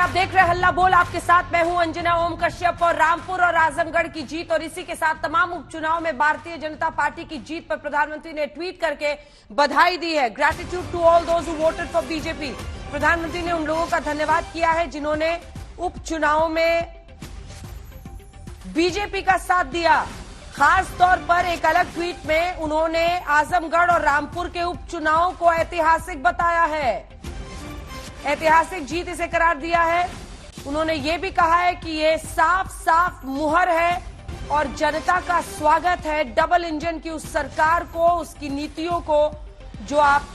आप देख रहे हैं हल्ला बोल, आपके साथ मैं हूं अंजना ओम कश्यप। और रामपुर और आजमगढ़ की जीत और इसी के साथ तमाम उपचुनाव में भारतीय जनता पार्टी की जीत पर प्रधानमंत्री ने ट्वीट करके बधाई दी है। Gratitude to all those who voted for BJP. प्रधानमंत्री ने उन लोगों का धन्यवाद किया है जिन्होंने उपचुनाव में बीजेपी का साथ दिया। खास तौर पर एक अलग ट्वीट में उन्होंने आजमगढ़ और रामपुर के उपचुनाव को ऐतिहासिक बताया है, ऐतिहासिक जीत इसे करार दिया है। उन्होंने ये भी कहा है कि ये साफ साफ मुहर है और जनता का स्वागत है डबल इंजन की उस सरकार को, उसकी नीतियों को जो आप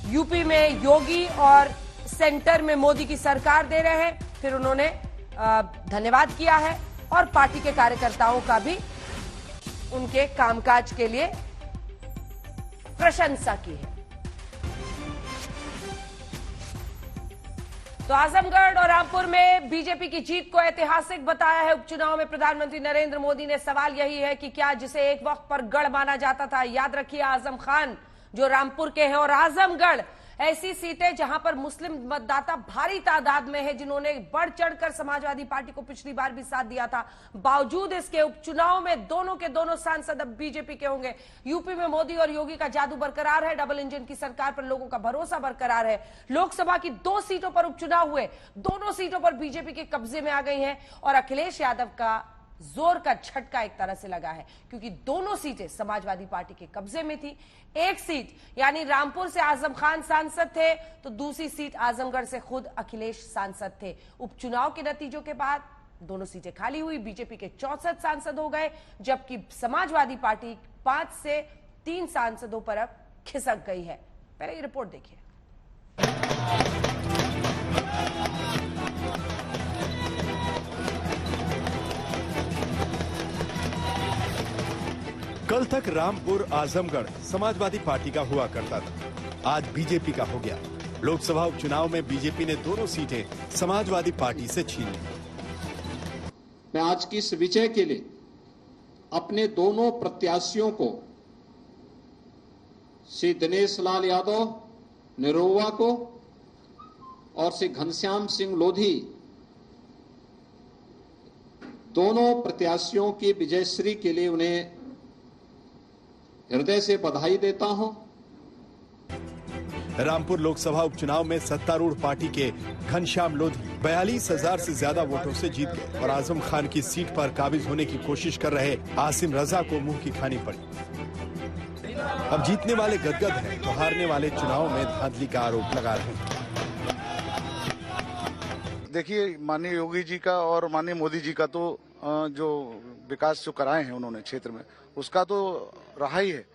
यूपी में योगी और सेंटर में मोदी की सरकार दे रहे हैं। फिर उन्होंने धन्यवाद किया है और पार्टी के कार्यकर्ताओं का भी उनके कामकाज के लिए प्रशंसा की है। तो आजमगढ़ और रामपुर में बीजेपी की जीत को ऐतिहासिक बताया है उपचुनाव में प्रधानमंत्री नरेंद्र मोदी ने। सवाल यही है कि क्या जिसे एक वक्त पर गढ़ माना जाता था, याद रखिए आजम खान जो रामपुर के हैं, और आजमगढ़ ऐसी सीटें जहां पर मुस्लिम मतदाता भारी तादाद में है, जिन्होंने बढ़ चढ़कर समाजवादी पार्टी को पिछली बार भी साथ दिया था। बावजूद इसके उपचुनाव में दोनों के दोनों सांसद अब बीजेपी के होंगे। यूपी में मोदी और योगी का जादू बरकरार है, डबल इंजन की सरकार पर लोगों का भरोसा बरकरार है। लोकसभा की 2 सीटों पर उपचुनाव हुए, दोनों सीटों पर बीजेपी के कब्जे में आ गई हैं और अखिलेश यादव का जोर का झटका एक तरह से लगा है, क्योंकि दोनों सीटें समाजवादी पार्टी के कब्जे में थी। एक सीट यानी रामपुर से आजम खान सांसद थे, तो दूसरी सीट आजमगढ़ से खुद अखिलेश सांसद थे। उपचुनाव के नतीजों के बाद दोनों सीटें खाली हुई, बीजेपी के 64 सांसद हो गए, जबकि समाजवादी पार्टी 5 से 3 सांसदों पर अब खिसक गई है। पहले ये रिपोर्ट देखिए। कल तक रामपुर आजमगढ़ समाजवादी पार्टी का हुआ करता था, आज बीजेपी का हो गया। लोकसभा उपचुनाव में बीजेपी ने दोनों सीटें समाजवादी पार्टी से छीन ली। मैं आज की इस विजय के लिए अपने दोनों प्रत्याशियों को, श्री दिनेश लाल यादव निरोवा को और श्री घनश्याम सिंह लोधी, दोनों प्रत्याशियों की विजयश्री के लिए उन्हें हृदय से बधाई देता हूं। रामपुर लोकसभा उपचुनाव में सत्तारूढ़ पार्टी के घनश्याम लोधी 42,000 से ज्यादा वोटों से जीत गए और आजम खान की सीट पर काबिज होने की कोशिश कर रहे आसिम रजा को मुंह की खानी पड़ी। अब जीतने वाले गदगद हैं तो हारने वाले चुनाव में धांधली का आरोप लगा रहे हैं। देखिए, माननीय योगी जी का और माननीय मोदी जी का तो जो विकास जो कराए हैं उन्होंने क्षेत्र में, उसका तो रहा ही है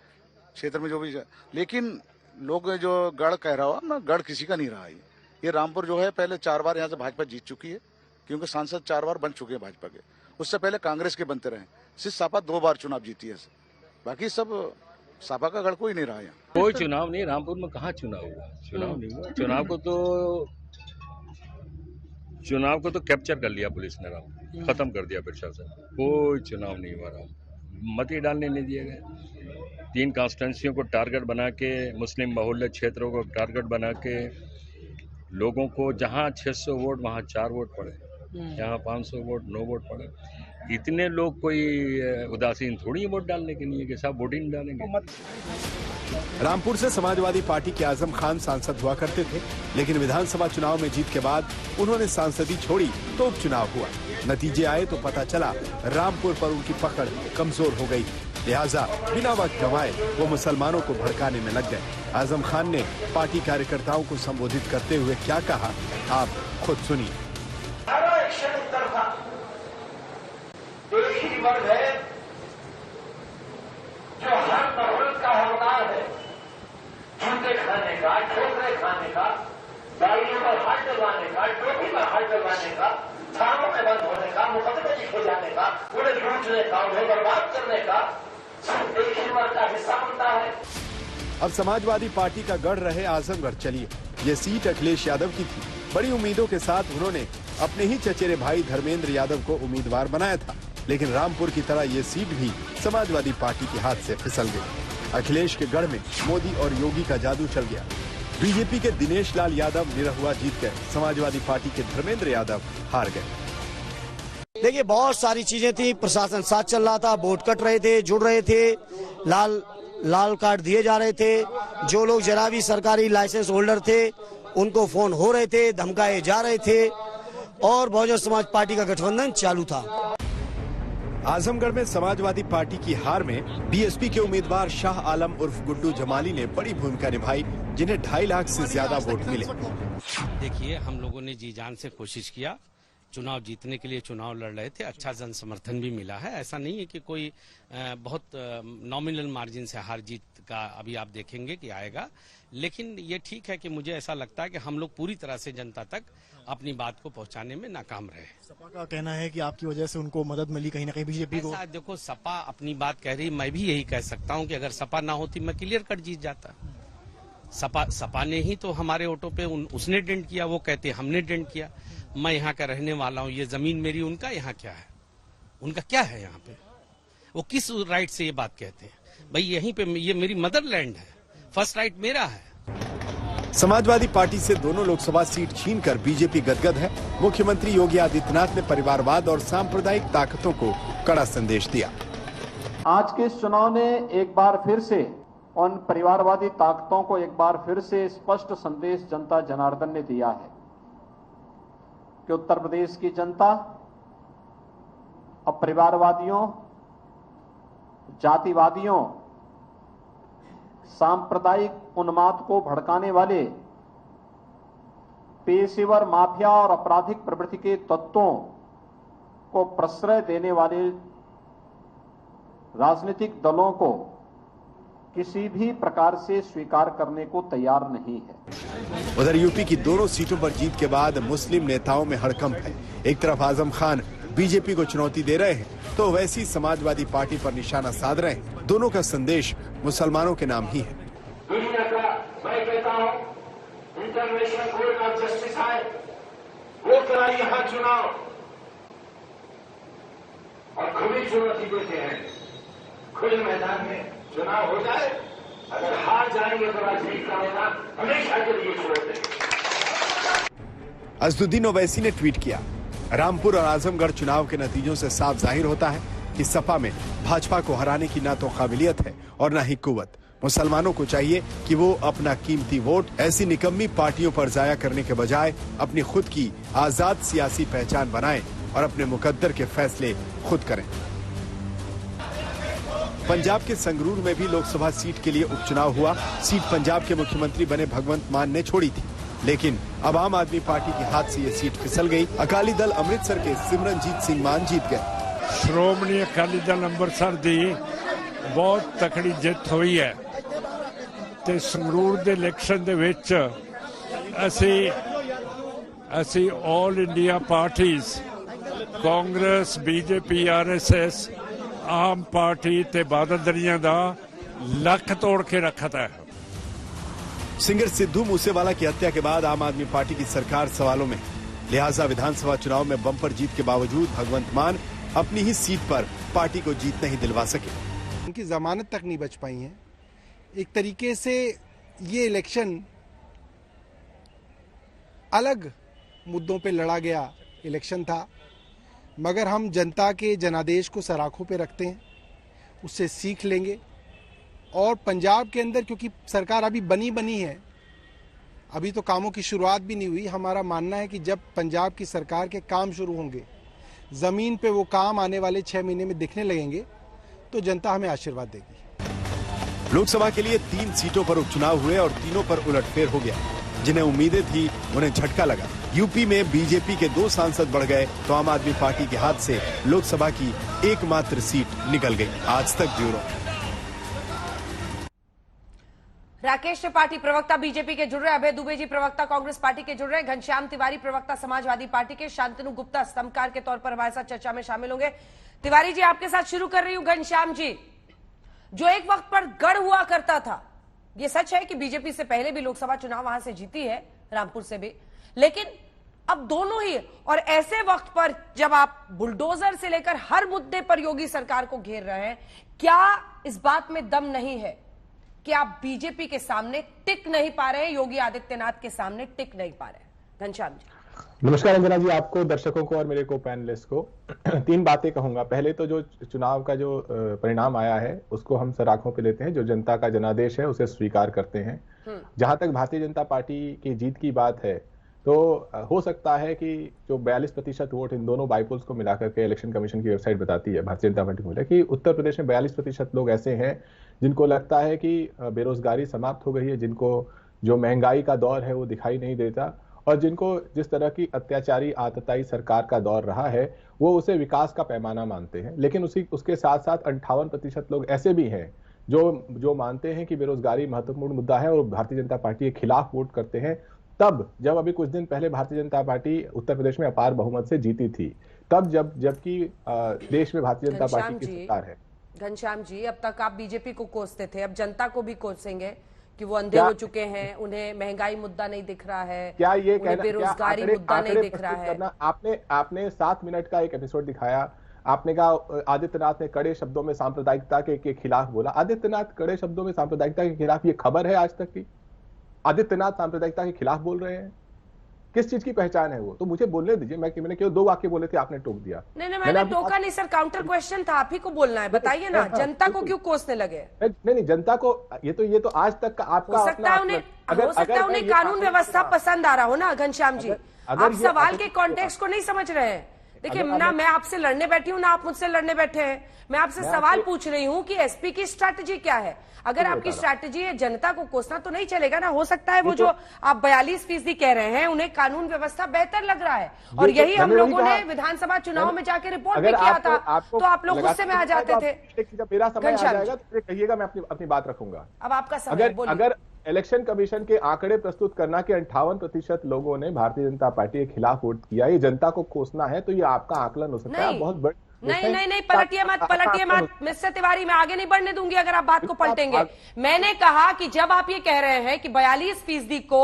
क्षेत्र में जो भी। लेकिन लोग जो गढ़ कह रहा हो ना, गढ़ किसी का नहीं रहा। ये रामपुर जो है पहले 4 बार यहाँ से भाजपा जीत चुकी है, क्योंकि सांसद 4 बार बन चुके हैं भाजपा के। उससे पहले कांग्रेस के बनते रहे। सिर्फ सपा 2 बार चुनाव जीती है, बाकी सब सपा का गढ़ कोई नहीं रहा। यहाँ कोई चुनाव नहीं, रामपुर में कहाँ चुनाव हुआ? चुनाव नहीं हुआ। चुनाव को तो कैप्चर कर लिया पुलिस ने, खत्म कर दिया प्रशासन। कोई चुनाव नहीं हुआ, मत ही डालने नहीं दिए गए। 3 कॉन्स्टिट्यूंसियों को टारगेट बना के, मुस्लिम बहुल्य क्षेत्रों को टारगेट बना के, लोगों को जहां 600 वोट वहां 4 वोट पड़े, यहाँ 500 वोट 9 वोट पड़े। इतने लोग कोई उदासीन थोड़ी वोट डालने के लिए कि सब वोट ही नहीं डालेंगे। रामपुर से समाजवादी पार्टी के आजम खान सांसद हुआ करते थे, लेकिन विधानसभा चुनाव में जीत के बाद उन्होंने सांसदी छोड़ी तो उपचुनाव हुआ। नतीजे आए तो पता चला रामपुर पर उनकी पकड़ कमजोर हो गई, लिहाजा बिना वक्त गंवाए वो मुसलमानों को भड़काने में लग गए। आजम खान ने पार्टी कार्यकर्ताओं को संबोधित करते हुए क्या कहा, आप खुद सुनिए। जो हर औरत का हकदार है, जूते खाने का, ठोकरे खाने का, गाड़ियों पर हाथ डलवाने का, टोपी पर हाथ डलवाने का, थानों में बंद होने का, मुकदमे लिखे जाने का, उन्हें लूटने का, उन्हें बर्बाद करने का सिर्फ एक ही वर्ग का हिस्सा बनता है। अब समाजवादी पार्टी का गढ़ रहे आजमगढ़ चलिए, ये सीट अखिलेश यादव की थी। बड़ी उम्मीदों के साथ उन्होंने अपने ही चचेरे भाई धर्मेंद्र यादव को उम्मीदवार बनाया था, लेकिन रामपुर की तरह ये सीट भी समाजवादी पार्टी के हाथ से फिसल गई। अखिलेश के गढ़ में मोदी और योगी का जादू चल गया। बीजेपी के दिनेश लाल यादव निरहुआ जीत गए, समाजवादी पार्टी के धर्मेंद्र यादव हार गए। देखिए, बहुत सारी चीजें थी, प्रशासन साथ चल रहा था, वोट कट रहे थे, जुड़ रहे थे, लाल कार्ड दिए जा रहे थे, जो लोग जरा भी सरकारी लाइसेंस होल्डर थे उनको फोन हो रहे थे, धमकाए जा रहे थे और बहुजन समाज पार्टी का गठबंधन चालू था। आजमगढ़ में समाजवादी पार्टी की हार में बीएसपी के उम्मीदवार शाह आलम उर्फ गुड्डू जमाली ने बड़ी भूमिका निभाई, जिन्हें 2.5 लाख से ज्यादा वोट मिले। देखिए, हम लोगों ने जी जान से कोशिश किया, चुनाव जीतने के लिए चुनाव लड़ रहे थे, अच्छा जन समर्थन भी मिला है। ऐसा नहीं है कि कोई बहुत नॉमिनल मार्जिन से हार जीत का अभी आप देखेंगे कि आएगा, लेकिन ये ठीक है कि मुझे ऐसा लगता है कि हम लोग पूरी तरह से जनता तक अपनी बात को पहुंचाने में नाकाम रहे। सपा का कहना है कि आपकी वजह से उनको मदद मिली कहीं ना कहीं बीजेपी को। देखो, सपा अपनी बात कह रही, मैं भी यही कह सकता हूं कि अगर सपा ना होती मैं क्लियर कट जीत जाता। सपा ने ही तो हमारे ऑटो पे उसने डेंट किया, वो कहते हमने डेंट किया। मैं यहाँ का रहने वाला हूँ, ये जमीन मेरी, उनका यहाँ क्या है, उनका क्या है यहाँ पे, वो किस राइट से ये बात कहते हैं? भाई यहीं पे ये मेरी मदरलैंड है, फर्स्ट राइट मेरा है। समाजवादी पार्टी से दोनों लोकसभा सीट छीनकर बीजेपी गदगद है। मुख्यमंत्री योगी आदित्यनाथ ने परिवारवाद और सांप्रदायिक ताकतों को कड़ा संदेश दिया। आज के इस चुनाव ने एक बार फिर से उन परिवारवादी ताकतों को एक बार फिर से स्पष्ट संदेश जनता जनार्दन ने दिया है कि उत्तर प्रदेश की जनता अब परिवारवादियों, जातिवादियों, सांप्रदायिक उन्माद को भड़काने वाले पेशेवर माफिया और आपराधिक प्रवृत्ति के तत्वों को प्रश्रय देने वाले राजनीतिक दलों को किसी भी प्रकार से स्वीकार करने को तैयार नहीं है। उधर यूपी की दोनों सीटों पर जीत के बाद मुस्लिम नेताओं में हड़कंप है। एक तरफ आजम खान बीजेपी को चुनौती दे रहे हैं, तो वैसी समाजवादी पार्टी पर निशाना साध रहे हैं। दोनों का संदेश मुसलमानों के नाम ही है। दुनिया का मैं कहता हूँ इंटरनेशनल कोर्ट ऑफ जस्टिस है, वो कराई यहाँ चुनाव और खुली चुनौती देते हैं, खुले मैदान में चुनाव हो जाए, अगर हार जाएंगे तो राजनीति का मैदान हमेशा के लिए छोड़ देंगे। असदुद्दीन ओवैसी ने ट्वीट किया, रामपुर और आजमगढ़ चुनाव के नतीजों से साफ जाहिर होता है कि सपा में भाजपा को हराने की ना तो काबिलियत है और ना ही कुव्वत। मुसलमानों को चाहिए कि वो अपना कीमती वोट ऐसी निकम्मी पार्टियों पर जाया करने के बजाय अपनी खुद की आजाद सियासी पहचान बनाएं और अपने मुकद्दर के फैसले खुद करें। पंजाब के संगरूर में भी लोकसभा सीट के लिए उपचुनाव हुआ। सीट पंजाब के मुख्यमंत्री बने भगवंत मान ने छोड़ी थी, लेकिन अब आम आदमी पार्टी के हाथ से ये सीट फिसल गई। अकाली दल अमृतसर के सिमरनजीत सिंह मान जीत गए। श्रोमणी अकाली दल अंम੍ਰਿਤਸਰ ਦੀ ਬਹੁਤ ਤਕੜੀ ਜਿੱਤ ਹੋਈ ਹੈ ਤੇ ਸੰਗਰੂਰ ਦੇ ਇਲੈਕਸ਼ਨ ਦੇ ਵਿੱਚ ਅਸੀਂ ਆਲ ਇੰਡੀਆ ਪਾਰਟੀਆਂ ਕਾਂਗਰਸ, ਬੀਜੇਪੀ, ਆਰਐਸਐਸ, ਆਮ ਪਾਰਟੀ ਤੇ ਬਾਦਲ ਦਲੀਆਂ ਦਾ ਲੱਕ ਤੋੜ ਕੇ ਰੱਖਤਾ ਹੈ। सिंगर सिद्धू मूसेवाला की हत्या के बाद आम आदमी पार्टी की सरकार सवालों में, लिहाजा विधानसभा चुनाव में बम्पर जीत के बावजूद भगवंत मान अपनी ही सीट पर पार्टी को जीत नहीं दिलवा सके। उनकी जमानत तक नहीं बच पाई है। एक तरीके से ये इलेक्शन अलग मुद्दों पे लड़ा गया इलेक्शन था, मगर हम जनता के जनादेश को सराखों पे रखते हैं, उससे सीख लेंगे। और पंजाब के अंदर क्योंकि सरकार अभी बनी है, अभी तो कामों की शुरुआत भी नहीं हुई, हमारा मानना है कि जब पंजाब की सरकार के काम शुरू होंगे, जमीन पे वो काम आने वाले 6 महीने में दिखने लगेंगे, तो जनता हमें आशीर्वाद देगी। लोकसभा के लिए 3 सीटों पर उपचुनाव हुए और तीनों पर उलटफेर हो गया। जिन्हें उम्मीदें थी उन्हें झटका लगा। यूपी में बीजेपी के 2 सांसद बढ़ गए तो आम आदमी पार्टी के हाथ से लोकसभा की एकमात्र सीट निकल गई। आज तक ब्यूरो। राकेश त्रिपाठी प्रवक्ता बीजेपी के जुड़ रहे, अभय दुबे जी प्रवक्ता कांग्रेस पार्टी के जुड़ रहे, घनश्याम तिवारी प्रवक्ता समाजवादी पार्टी के, शांतनु गुप्ता स्तंभकार के तौर पर हमारे साथ चर्चा में शामिल होंगे। तिवारी जी, आपके साथ शुरू कर रही हूं। घनश्याम जी, जो एक वक्त पर गढ़ हुआ करता था, ये सच है कि बीजेपी से पहले भी लोकसभा चुनाव वहां से जीती है, रामपुर से भी, लेकिन अब दोनों ही, और ऐसे वक्त पर जब आप बुलडोजर से लेकर हर मुद्दे पर योगी सरकार को घेर रहे हैं, क्या इस बात में दम नहीं है कि आप बीजेपी के सामने टिक नहीं पा रहे हैं, योगी आदित्यनाथ के सामने टिक नहीं पा रहे हैं? घनश्याम जी। नमस्कार अंजना जी, आपको, दर्शकों को और मेरे को पैनलिस्ट को। 3 बातें कहूंगा। पहले तो जो चुनाव का जो परिणाम आया है उसको हम सर आंखों पे लेते हैं, जो जनता का जनादेश है उसे स्वीकार करते हैं। जहां तक भारतीय जनता पार्टी की जीत की बात है तो हो सकता है कि जो 42% वोट इन दोनों बाइपोल्स को मिलाकर के इलेक्शन कमीशन की वेबसाइट बताती है, भारतीय जनता पार्टी को मिला कि उत्तर प्रदेश में 42% लोग ऐसे हैं जिनको लगता है कि बेरोजगारी समाप्त हो गई है, जिनको जो महंगाई का दौर है वो दिखाई नहीं देता, और जिनको जिस तरह की अत्याचारी आतताई सरकार का दौर रहा है वो उसे विकास का पैमाना मानते हैं। लेकिन उसके साथ साथ 58% लोग ऐसे भी हैं जो मानते हैं कि बेरोजगारी महत्वपूर्ण मुद्दा है और भारतीय जनता पार्टी के खिलाफ वोट करते हैं। तब जब अभी कुछ दिन पहले भारतीय जनता पार्टी उत्तर प्रदेश में अपार बहुमत से जीती थी, तब जबकि देश में भारतीय जनता पार्टी की सरकार है। घनश्याम जी, अब तक आप बीजेपी को कोसते थे, अब जनता को भी कोसेंगे कि वो अंधे हो चुके हैं, उन्हें महंगाई मुद्दा नहीं दिख रहा है, क्या ये कहना, बेरोजगारी मुद्दा नहीं दिख रहा है? आपने 7 मिनट का एक एपिसोड दिखाया, आपने कहा आदित्यनाथ ने कड़े शब्दों में सांप्रदायिकता के खिलाफ बोला। आदित्यनाथ कड़े शब्दों में सांप्रदायिकता के खिलाफ, ये खबर है आज तक की? आदित्यनाथ सांप्रदायिकता के खिलाफ बोल रहे हैं? किस चीज की पहचान है वो? तो मुझे बोलने दीजिए। मैंने केवल 2 वाक्य बोले थे, आपने टोक दिया। नहीं, मैंने टोका नहीं सर, काउंटर क्वेश्चन था, आप ही को बोलना है। बताइए ना, जनता को क्यों कोसने लगे? नहीं, जनता को ये तो आज तक का आपका हो सकता है उन्हें कानून व्यवस्था पसंद आ रहा हो ना घनश्याम जी। आप सवाल के कॉन्टेक्स्ट को नहीं समझ रहे हैं। देखिए ना, मैं आपसे लड़ने बैठी हूं ना आप मुझजसे लड़ने बैठे हैं। मैं आपसे सवाल पूछ रही हूं कि एसपी की स्ट्रैटेजी क्या है। अगर आपकी स्ट्रैटेजी है जनता को कोसना तो नहीं चलेगा ना। हो सकता है वो जो आप 42% कह रहे हैं उन्हें कानून व्यवस्था बेहतर लग रहा है, और यही हम लोगों ने विधानसभा चुनाव में जाके रिपोर्ट भी किया था, तो आप लोग गुस्से में आ जाते थे। जब मेरा समय आ जाएगा तो कहिएगा, मैं अपनी बात रखूंगा। अब आपका समय, अगर इलेक्शन कमीशन के आंकड़े प्रस्तुत करना कि 58% लोगों ने भारतीय जनता पार्टी के खिलाफ वोट किया, ये जनता को कोसना है, तो ये आपका आकलन हो सकता है बहुत बड़ा। नहीं, पलटिए मत मिस्टर तिवारी, मैं आगे नहीं बढ़ने दूंगी अगर आप बात को पलटेंगे। मैंने कहा कि जब आप ये कह रहे हैं कि 42% को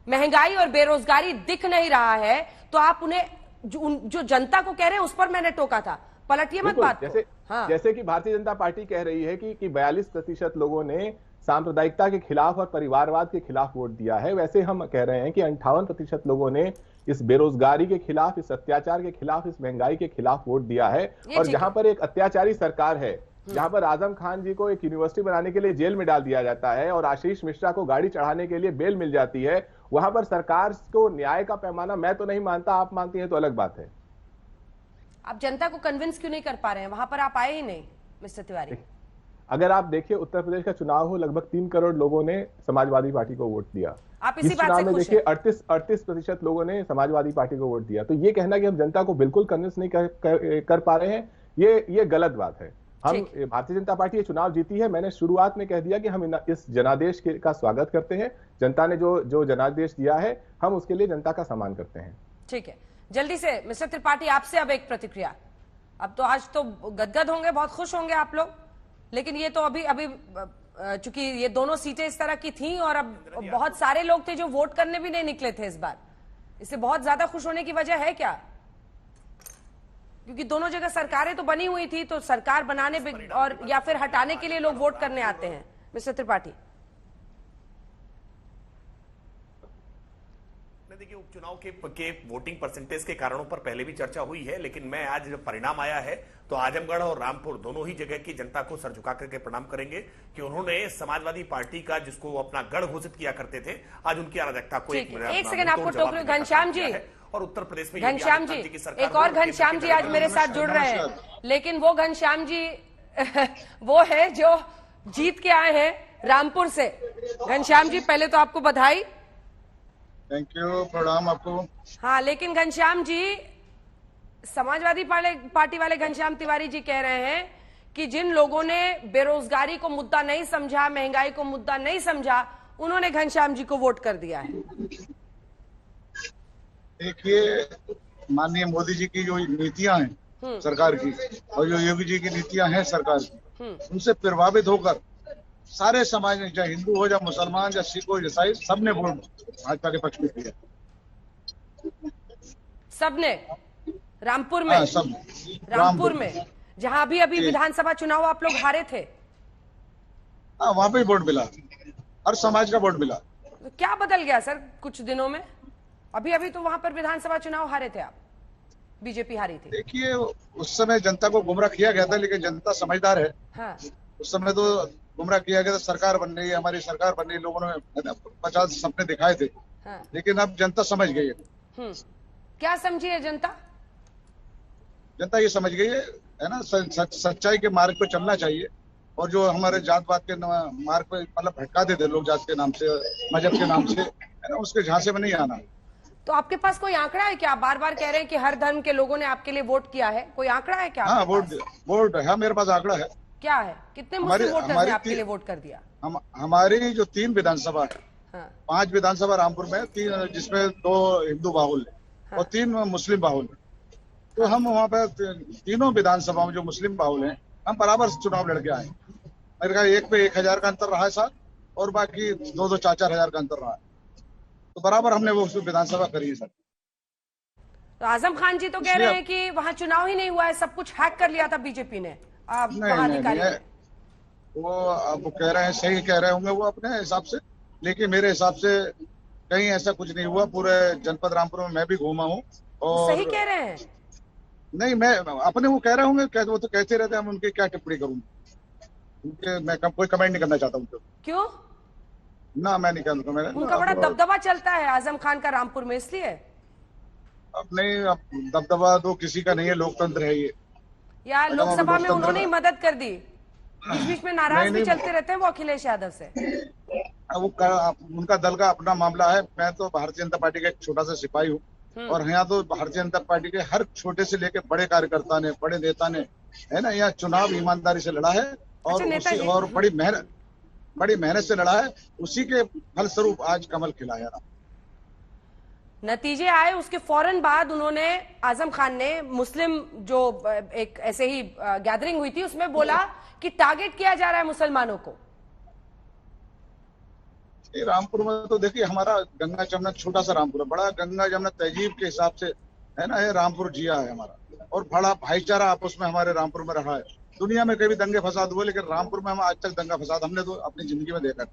महंगाई और बेरोजगारी दिख नहीं रहा है, तो आप उन्हें जो जनता को कह रहे हैं उस पर मैंने टोका था। पलटिए मत बात को। जैसे कि भारतीय जनता पार्टी कह रही है कि 42% लोगों ने सांप्रदायिकता के खिलाफ और परिवारवाद के खिलाफ वोट दिया है, वैसे हम कह रहे हैं कि 58% लोगों ने इस बेरोजगारी के खिलाफ, इस अत्याचार के खिलाफ, इस महंगाई के खिलाफ वोट दिया है। और जहां पर एक अत्याचारी सरकार है, जहां पर आजम खान जी को एक यूनिवर्सिटी बनाने के लिए जेल में डाल दिया जाता है और आशीष मिश्रा को गाड़ी चढ़ाने के लिए बेल मिल जाती है, वहां पर सरकार को न्याय का पैमाना मैं तो नहीं मानता, आप मानती हैं तो अलग बात है। आप जनता को कन्विंस क्यों नहीं कर पा रहे हैं? वहां पर आप आए ही नहीं मिस्टर तिवारी। अगर आप देखिए, उत्तर प्रदेश का चुनाव हो, लगभग 3 करोड़ लोगों ने समाजवादी पार्टी को वोट दिया। आप इसी बात से खुश हैं? 38% लोगों ने समाजवादी पार्टी को वोट दिया। तो ये कहना कि हम जनता को बिल्कुल कन्विंस नहीं कर पा रहे हैं, ये गलत बात है। हम भारतीय जनता पार्टी ये चुनाव जीती है, मैंने शुरुआत में कह दिया कि हम इस जनादेश का स्वागत करते हैं। जनता ने जो जनादेश दिया है, हम उसके लिए जनता का सम्मान करते हैं। ठीक है, जल्दी से मिस्टर त्रिपाठी आपसे अब एक प्रतिक्रिया। अब तो आज तो गदगद होंगे, बहुत खुश होंगे आप लोग, लेकिन ये तो अभी चूंकि ये दोनों सीटें इस तरह की थी और अब बहुत सारे लोग थे जो वोट करने भी नहीं निकले थे इस बार, इससे बहुत ज्यादा खुश होने की वजह है क्या? क्योंकि दोनों जगह सरकारें तो बनी हुई थी, तो सरकार बनाने और या फिर हटाने के लिए लोग वोट करने आते हैं। मिस्टर त्रिपाठी, देखिए उपचुनाव के वोटिंग परसेंटेज के कारणों पर पहले भी चर्चा हुई है, लेकिन मैं आज जब परिणाम आया है तो आजमगढ़ और रामपुर दोनों ही जगह की जनता को सर झुका करके प्रणाम करेंगे कि उन्होंने समाजवादी पार्टी का, जिसको अपना गढ़ घोषित किया करते थे, आज उनकी अराजकता को एक सेकंड आपको टोक रही हूं घनश्याम जी। और उत्तर प्रदेश में घनश्याम जी, एक और घनश्याम जी आज मेरे साथ जुड़ रहे हैं, लेकिन वो घनश्याम जी वो है जो जीत के आए हैं रामपुर से। घनश्याम जी, पहले तो आपको बधाई। थैंक यू, प्रणाम आपको। हाँ, लेकिन घनश्याम जी, समाजवादी पार्टी वाले घनश्याम तिवारी जी कह रहे हैं कि जिन लोगों ने बेरोजगारी को मुद्दा नहीं समझा, महंगाई को मुद्दा नहीं समझा, उन्होंने घनश्याम जी को वोट कर दिया है। देखिए, माननीय मोदी जी की जो नीतियां हैं सरकार की, और जो योगी जी की नीतियां हैं सरकार की, उनसे प्रभावित होकर सारे समाज ने, चाहे हिंदू हो या मुसलमान या सिख हो या ईसाई, सबने वोट भाजपा के पक्ष में किया। सबने? रामपुर में? सब रामपुर में, जहां अभी विधानसभा चुनाव आप लोग हारे थे। हाँ, वहां पे ही वोट मिला, हर समाज का वोट मिला। तो क्या बदल गया सर कुछ दिनों में? अभी अभी तो वहां पर विधानसभा चुनाव हारे थे आप, बीजेपी हारी थी। देखिए, उस समय जनता को गुमराह किया गया था, लेकिन जनता समझदार है। हाँ। उस समय तो गुमराह किया गया था, सरकार बन रही है, हमारी सरकार बन रही है, लोगों ने 50 सपने दिखाए थे। हाँ। लेकिन अब जनता समझ गई है। क्या समझी है जनता? जनता ये समझ गई है ना, सच्चाई के मार्ग पे चलना चाहिए, और जो हमारे जात पात के मार्ग पे मतलब भटकाते थे लोग, जात के नाम से, मजहब के नाम से, है ना, उसके झांसे में नहीं आना। तो आपके पास कोई आंकड़ा है क्या? आप बार बार कह रहे हैं कि हर धर्म के लोगों ने आपके लिए वोट किया है, कोई आंकड़ा है क्या? हाँ, वोट है, मेरे पास आंकड़ा है। क्या है? कितने मुस्लिम वोटर्स ने आपके लिए वोट कर दिया? हमारी जो 3 विधानसभा है, हाँ। 5 विधानसभा रामपुर में, 3 जिसमें 2 हिंदू बाहुल्य है, हाँ। और 3 मुस्लिम बाहुल्य है। तो हम वहाँ पे तीनों विधानसभाओं में जो मुस्लिम बाहुल्य हैं, हम बराबर चुनाव लड़के आए। मेरे ख्याल एक पे 1000 का अंतर रहा है साथ, और बाकी 2-2, 4-4 हजार का अंतर रहा है, तो बराबर हमने वो विधानसभा करी है सर। तो आजम खान जी तो कह रहे हैं कि वहाँ चुनाव ही नहीं हुआ है, सब कुछ हैक कर लिया था बीजेपी ने। नहीं, वो अब कह रहे हैं, सही कह रहे होंगे वो अपने हिसाब से, लेकिन मेरे हिसाब से कहीं ऐसा कुछ नहीं हुआ। पूरे जनपद रामपुर में मैं भी घूमा हूँ। और सही कह रहे हैं? नहीं, मैं अपने वो कह रहे होंगे, वो तो कहते रहते हैं, हम उनकी क्या टिप्पणी करूँ, उनके मैं कोई कमेंट नहीं करना चाहता उनको। क्यों? ना, मैं नहीं कहूँगा। मैं उनका बड़ा दबदबा चलता है आजम खान का रामपुर में, इसलिए। अब नहीं, अब दबदबा तो किसी का नहीं है, लोकतंत्र है ये। यार लोकसभा में उन्होंने ही मदद कर दी, बीच बीच में नाराज भी चलते रहते हैं वो अखिलेश यादव से। वो उनका दल का अपना मामला है। मैं तो भारतीय जनता पार्टी का एक छोटा सा सिपाही हूँ, और यहाँ तो भारतीय जनता पार्टी के हर छोटे से लेके बड़े कार्यकर्ता ने, बड़े नेता ने, है ना, यहाँ चुनाव ईमानदारी से लड़ा है, और बड़ी मेहनत से लड़ा है। उसी के फलस्वरूप आज कमल खिला है। नतीजे आए उसके फौरन बाद उन्होंने, आजम खान ने, मुस्लिम जो एक ऐसे ही गैदरिंग हुई थी उसमें बोला कि टारगेट किया जा रहा है मुसलमानों को। रामपुर में तो देखिए, हमारा गंगा जमुना छोटा सा रामपुर है, बड़ा गंगा जमुना तहजीब के हिसाब से, है ना, ये रामपुर जिया है हमारा, और बड़ा भाईचारा आपस में हमारे रामपुर में रहा है। दुनिया में कभी दंगे फसाद हुए, लेकिन रामपुर में हम आज तक दंगा फसाद हमने तो अपनी जिंदगी में देखा,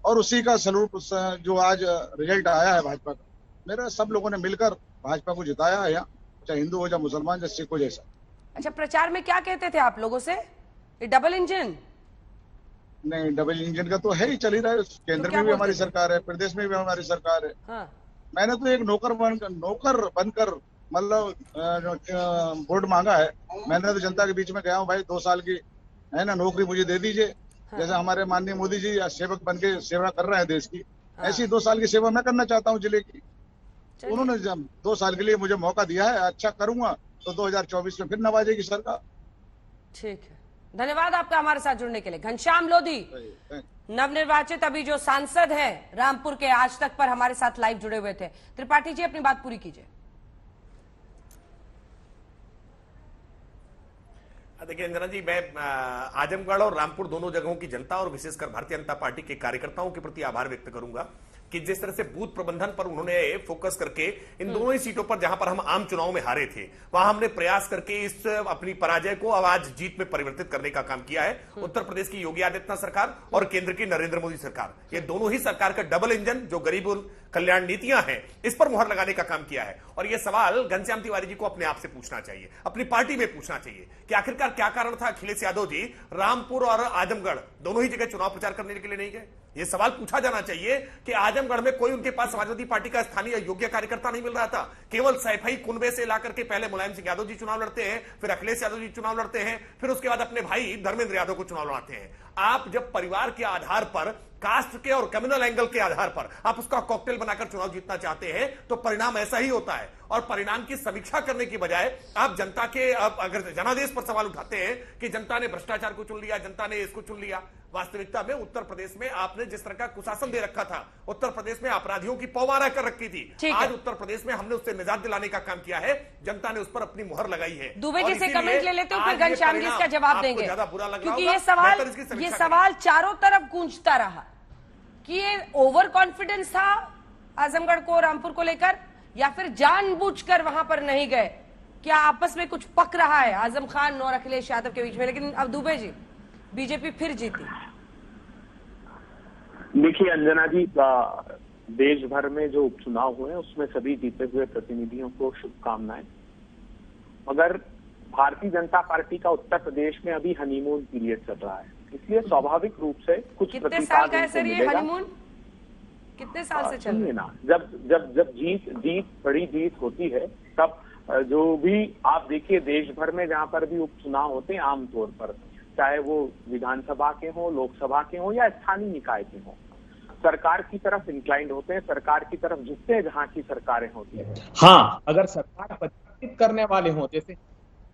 और उसी का सलूट जो आज रिजल्ट आया है भाजपा का। मेरा सब लोगों ने मिलकर भाजपा को जिताया है, चाहे हिंदू हो, चाहे मुसलमान, चाहे सिख हो, जैसा। अच्छा, प्रचार में क्या कहते थे आप लोगों से? ये डबल इंजन? नहीं, डबल इंजन का तो है ही, चल ही रहा है। केंद्र में भी हमारी सरकार है, प्रदेश में भी हमारी सरकार है। हाँ। मैंने तो एक नौकर बनकर मतलब वोट मांगा है। मैंने तो जनता के बीच में गया हूँ, भाई 2 साल की, है ना, नौकरी मुझे दे दीजिए। हाँ। जैसे हमारे माननीय मोदी जी सेवक बन के सेवा कर रहे हैं देश की, हाँ। ऐसी 2 साल की सेवा मैं करना चाहता हूँ जिले की। उन्होंने 2 साल के लिए मुझे मौका दिया है, अच्छा करूंगा तो 2024 में फिर नवाजेगी सरकार। ठीक है, धन्यवाद आपका हमारे साथ जुड़ने के लिए। घनश्याम लोधी, नवनिर्वाचित अभी जो सांसद हैं रामपुर के, आज तक पर हमारे साथ लाइव जुड़े हुए थे। त्रिपाठी जी, अपनी बात पूरी कीजिए। देखिए अंजना जी, मैं आजमगढ़ और रामपुर दोनों जगहों की जनता और विशेषकर भारतीय जनता पार्टी के कार्यकर्ताओं के प्रति आभार व्यक्त करूंगा कि जिस तरह से बूथ प्रबंधन पर उन्होंने फोकस करके इन दोनों ही सीटों पर जहां पर हम आम चुनाव में हारे थे, वहां हमने प्रयास करके इस अपनी पराजय को अब आज जीत में परिवर्तित करने का काम किया है। उत्तर प्रदेश की योगी आदित्यनाथ सरकार और केंद्र की नरेंद्र मोदी सरकार, ये दोनों ही सरकार का डबल इंजन जो गरीब कल्याण नीतियां हैं, इस पर मुहर लगाने का काम किया है। और यह सवाल घनश्याम तिवारी जी को अपने आप से पूछना चाहिए, अपनी पार्टी में पूछना चाहिए कि आखिरकार क्या कारण था अखिलेश यादव जी रामपुर और आजमगढ़ दोनों ही जगह चुनाव प्रचार करने के लिए नहीं गए। यह सवाल पूछा जाना चाहिए कि आजमगढ़ में कोई उनके पास समाजवादी पार्टी का स्थानीय योग्य कार्यकर्ता नहीं मिल रहा था। केवल सैफई कुनबे से लाकर के पहले मुलायम सिंह यादव जी चुनाव लड़ते हैं, फिर अखिलेश यादव जी चुनाव लड़ते हैं, फिर उसके बाद अपने भाई धर्मेंद्र यादव को चुनाव लड़ाते हैं। आप जब परिवार के आधार पर, कास्ट के और कम्युनल एंगल के आधार पर आप उसका कॉकटेल बनाकर चुनाव जीतना चाहते हैं तो परिणाम ऐसा ही होता है। और परिणाम की समीक्षा करने की बजाय आप जनता के, अगर जनादेश पर सवाल उठाते हैं कि जनता ने भ्रष्टाचार को चुन लिया, जनता ने इसको चुन लिया, वास्तविकता में उत्तर प्रदेश में आपने जिस तरह का कुशासन दे रखा था, उत्तर प्रदेश में अपराधियों की पौवारा कर रखी थी, आज उत्तर प्रदेश में हमने उससे निजात दिलाने का काम किया है। जनता ने उस पर अपनी मुहर लगाई है। दुबे जी से कमेंट ले लेते हो, फिर घनश्याम जी इसका जवाब देंगे, ज्यादा बुरा लग रहा क्योंकि ये सवाल चारों तरफ गूंजता रहा कि ये ओवर कॉन्फिडेंस था आजमगढ़ को, रामपुर को लेकर, या फिर जानबूझकर वहां पर नहीं गए। क्या आपस में कुछ पक रहा है आजम खान और अखिलेश यादव के बीच में? लेकिन अब दुबे जी, बीजेपी फिर जीती, देखिए अंजना जी, देश भर में जो उपचुनाव हुए उसमें सभी जीते हुए प्रतिनिधियों को शुभकामनाएं। मगर भारतीय जनता पार्टी का उत्तर प्रदेश में अभी हनीमून पीरियड चल रहा है, इसलिए स्वाभाविक रूप से कुछ कितने साल का है सर ये हनीमून? कितने साल से चल रहा है? ना जब जीत बड़ी जीत होती है तब जो भी आप देखिए देश भर में जहां पर भी उपचुनाव होते हैं आमतौर पर, चाहे वो विधानसभा के हों, लोकसभा के हों या स्थानीय निकाय के हों, सरकार की तरफ इंक्लाइंड होते हैं, सरकार की तरफ झुकते हैं जहां की सरकारें होती हैं। हाँ, अगर सरकार परिवर्तित करने वाले हों, जैसे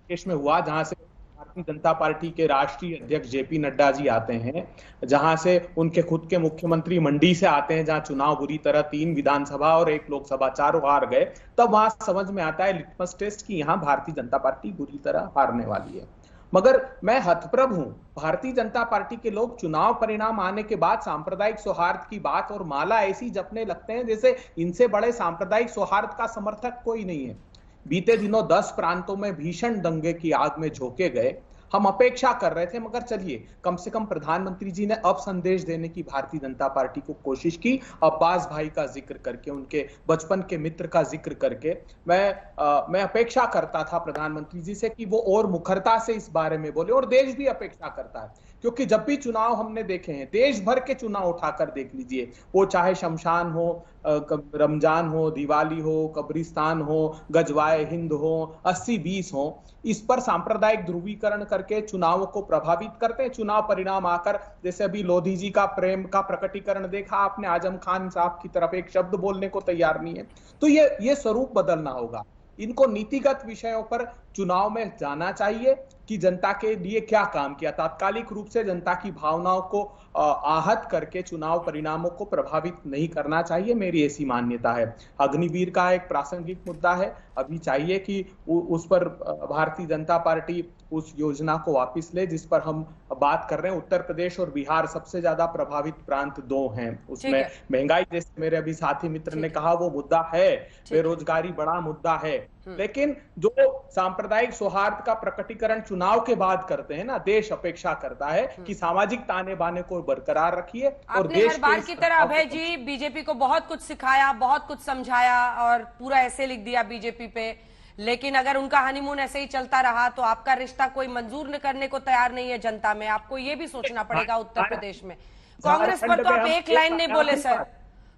देश में हुआ जहां से भारतीय जनता पार्टी के राष्ट्रीय अध्यक्ष जेपी नड्डा जी आते हैं, जहां से उनके खुद के मुख्यमंत्री मंडी से आते हैं, जहां चुनाव बुरी तरह 3 विधानसभा और 1 लोकसभा चारों हार गए, तब वहां समझ में आता है लिटमस टेस्ट की यहाँ भारतीय जनता पार्टी बुरी तरह हारने वाली है। मगर मैं हतप्रभ हूं, भारतीय जनता पार्टी के लोग चुनाव परिणाम आने के बाद सांप्रदायिक सौहार्द की बात और माला ऐसी जपने लगते हैं जैसे इनसे बड़े सांप्रदायिक सौहार्द का समर्थक कोई नहीं है। बीते दिनों 10 प्रांतों में भीषण दंगे की आग में झोंके गए। हम अपेक्षा कर रहे थे, मगर चलिए कम से कम प्रधानमंत्री जी ने अब संदेश देने की भारतीय जनता पार्टी को कोशिश की। अब्बास भाई का जिक्र करके, उनके बचपन के मित्र का जिक्र करके मैं अपेक्षा करता था प्रधानमंत्री जी से कि वो और मुखरता से इस बारे में बोले, और देश भी अपेक्षा करता है। क्योंकि जब भी चुनाव हमने देखे हैं, देश भर के चुनाव उठाकर देख लीजिए, वो चाहे शमशान हो, रमजान हो, दिवाली हो, कब्रिस्तान हो, गजवाए हिंद हो, 80-20 हो, इस पर सांप्रदायिक ध्रुवीकरण करके चुनावों को प्रभावित करते हैं। चुनाव परिणाम आकर, जैसे अभी लोधी जी का प्रेम का प्रकटीकरण देखा आपने, आजम खान साहब की तरफ एक शब्द बोलने को तैयार नहीं है। तो ये स्वरूप बदलना होगा। इनको नीतिगत विषयों पर चुनाव में जाना चाहिए कि जनता के लिए क्या काम किया। तात्कालिक रूप से जनता की भावनाओं को आहत करके चुनाव परिणामों को प्रभावित नहीं करना चाहिए, मेरी ऐसी मान्यता है। अग्निवीर का एक प्रासंगिक मुद्दा है, अभी चाहिए कि उस पर भारतीय जनता पार्टी उस योजना को वापस ले जिस पर हम बात कर रहे हैं। उत्तर प्रदेश और बिहार सबसे ज्यादा प्रभावित प्रांत 2 हैं। उसमें महंगाई, जैसे मेरे अभी साथी मित्र ने कहा, वो मुद्दा है, बेरोजगारी बड़ा मुद्दा है, लेकिन जो सांप्रदायिक सौहार्द का प्रकटीकरण चुनाव के बाद करते हैं ना, देश अपेक्षा करता है कि सामाजिक ताने बाने को बरकरार रखिए। और देश हर बार की तरह अभय जी बीजेपी को बहुत कुछ सिखाया, बहुत कुछ समझाया और पूरा ऐसे लिख दिया बीजेपी पे, लेकिन अगर उनका हनीमून ऐसे ही चलता रहा तो आपका रिश्ता कोई मंजूर न करने को तैयार नहीं है जनता में। आपको ये भी सोचना पड़ेगा उत्तर प्रदेश में। कांग्रेस पर तो आप एक लाइन नहीं बोले सर,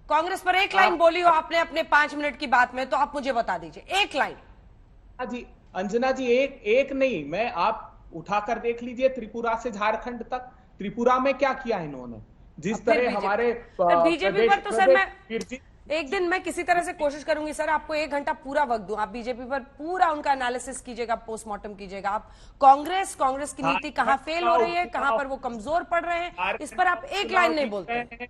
कांग्रेस पर एक लाइन बोली हो आपने अपने 5 मिनट की बात में, तो आप मुझे बता दीजिए एक लाइन। जी अंजना जी, एक नहीं, मैं आप उठाकर देख लीजिए त्रिपुरा से झारखंड तक। त्रिपुरा में क्या किया इन्होंने, जिस तरह हमारे बीजेपी पर तो सर मैं एक दिन मैं किसी तरह से कोशिश करूंगी सर, आपको 1 घंटा पूरा वक्त दूं, आप बीजेपी पर पूरा उनका एनालिसिस कीजिएगा, पोस्टमार्टम कीजिएगा। आप कांग्रेस की नीति कहां फेल हो रही है, कहां पर वो कमजोर पड़ रहे हैं, इस पर आप एक लाइन नहीं बोलते,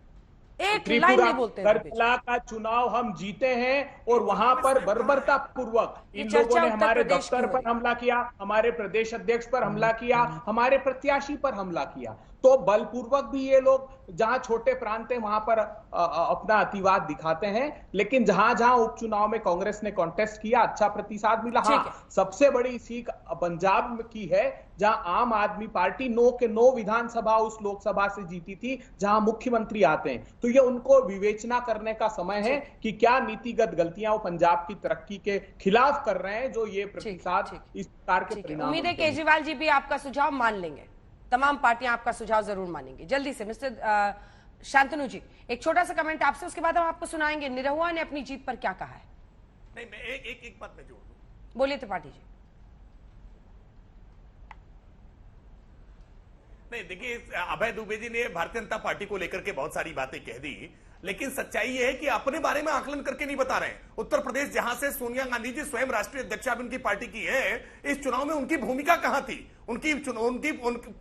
एक लाइन नहीं बोलते। करबला का चुनाव हम जीते हैं और वहां पर बर्बरता पूर्वक इन लोगों ने हमारे दफ्तर पर हमला किया, हमारे प्रदेश अध्यक्ष पर हमला किया, हमारे प्रत्याशी पर हमला किया। तो बलपूर्वक भी ये लोग जहां छोटे प्रांत है वहां पर अपना अतिवाद दिखाते हैं, लेकिन जहां जहां उपचुनाव में कांग्रेस ने कॉन्टेस्ट किया अच्छा प्रतिसाद मिला। हाँ, सबसे बड़ी सीख पंजाब की है जहां आम आदमी पार्टी 9 के 9 विधानसभा उस लोकसभा से जीती थी जहां मुख्यमंत्री आते हैं। तो ये उनको विवेचना करने का समय है कि क्या नीतिगत गलतियां वो पंजाब की तरक्की के खिलाफ कर रहे हैं, जो ये प्रतिसाद इस प्रकार के परिणाम। उम्मीद है केजरीवाल जी भी आपका सुझाव मान लेंगे, तमाम पार्टियां आपका सुझाव जरूर मानेंगी। जल्दी से मिस्टर शांतनु जी एक छोटा सा कमेंट आपसे, उसके बाद हम आपको सुनाएंगे निरहुआ ने अपनी जीत पर क्या कहा है। नहीं, मैं एक बात में जोड़ दूं। बोलिए त्रिपाठी जी। नहीं देखिए, अभय दुबे जी ने भारतीय जनता पार्टी को लेकर के बहुत सारी बातें कह दी, लेकिन सच्चाई यह है कि अपने बारे में आकलन करके नहीं बता रहे हैं। उत्तर प्रदेश जहां से सोनिया गांधी जी स्वयं राष्ट्रीय अध्यक्षा भी उनकी पार्टी की है, इस चुनाव में उनकी भूमिका कहां थी, उनकी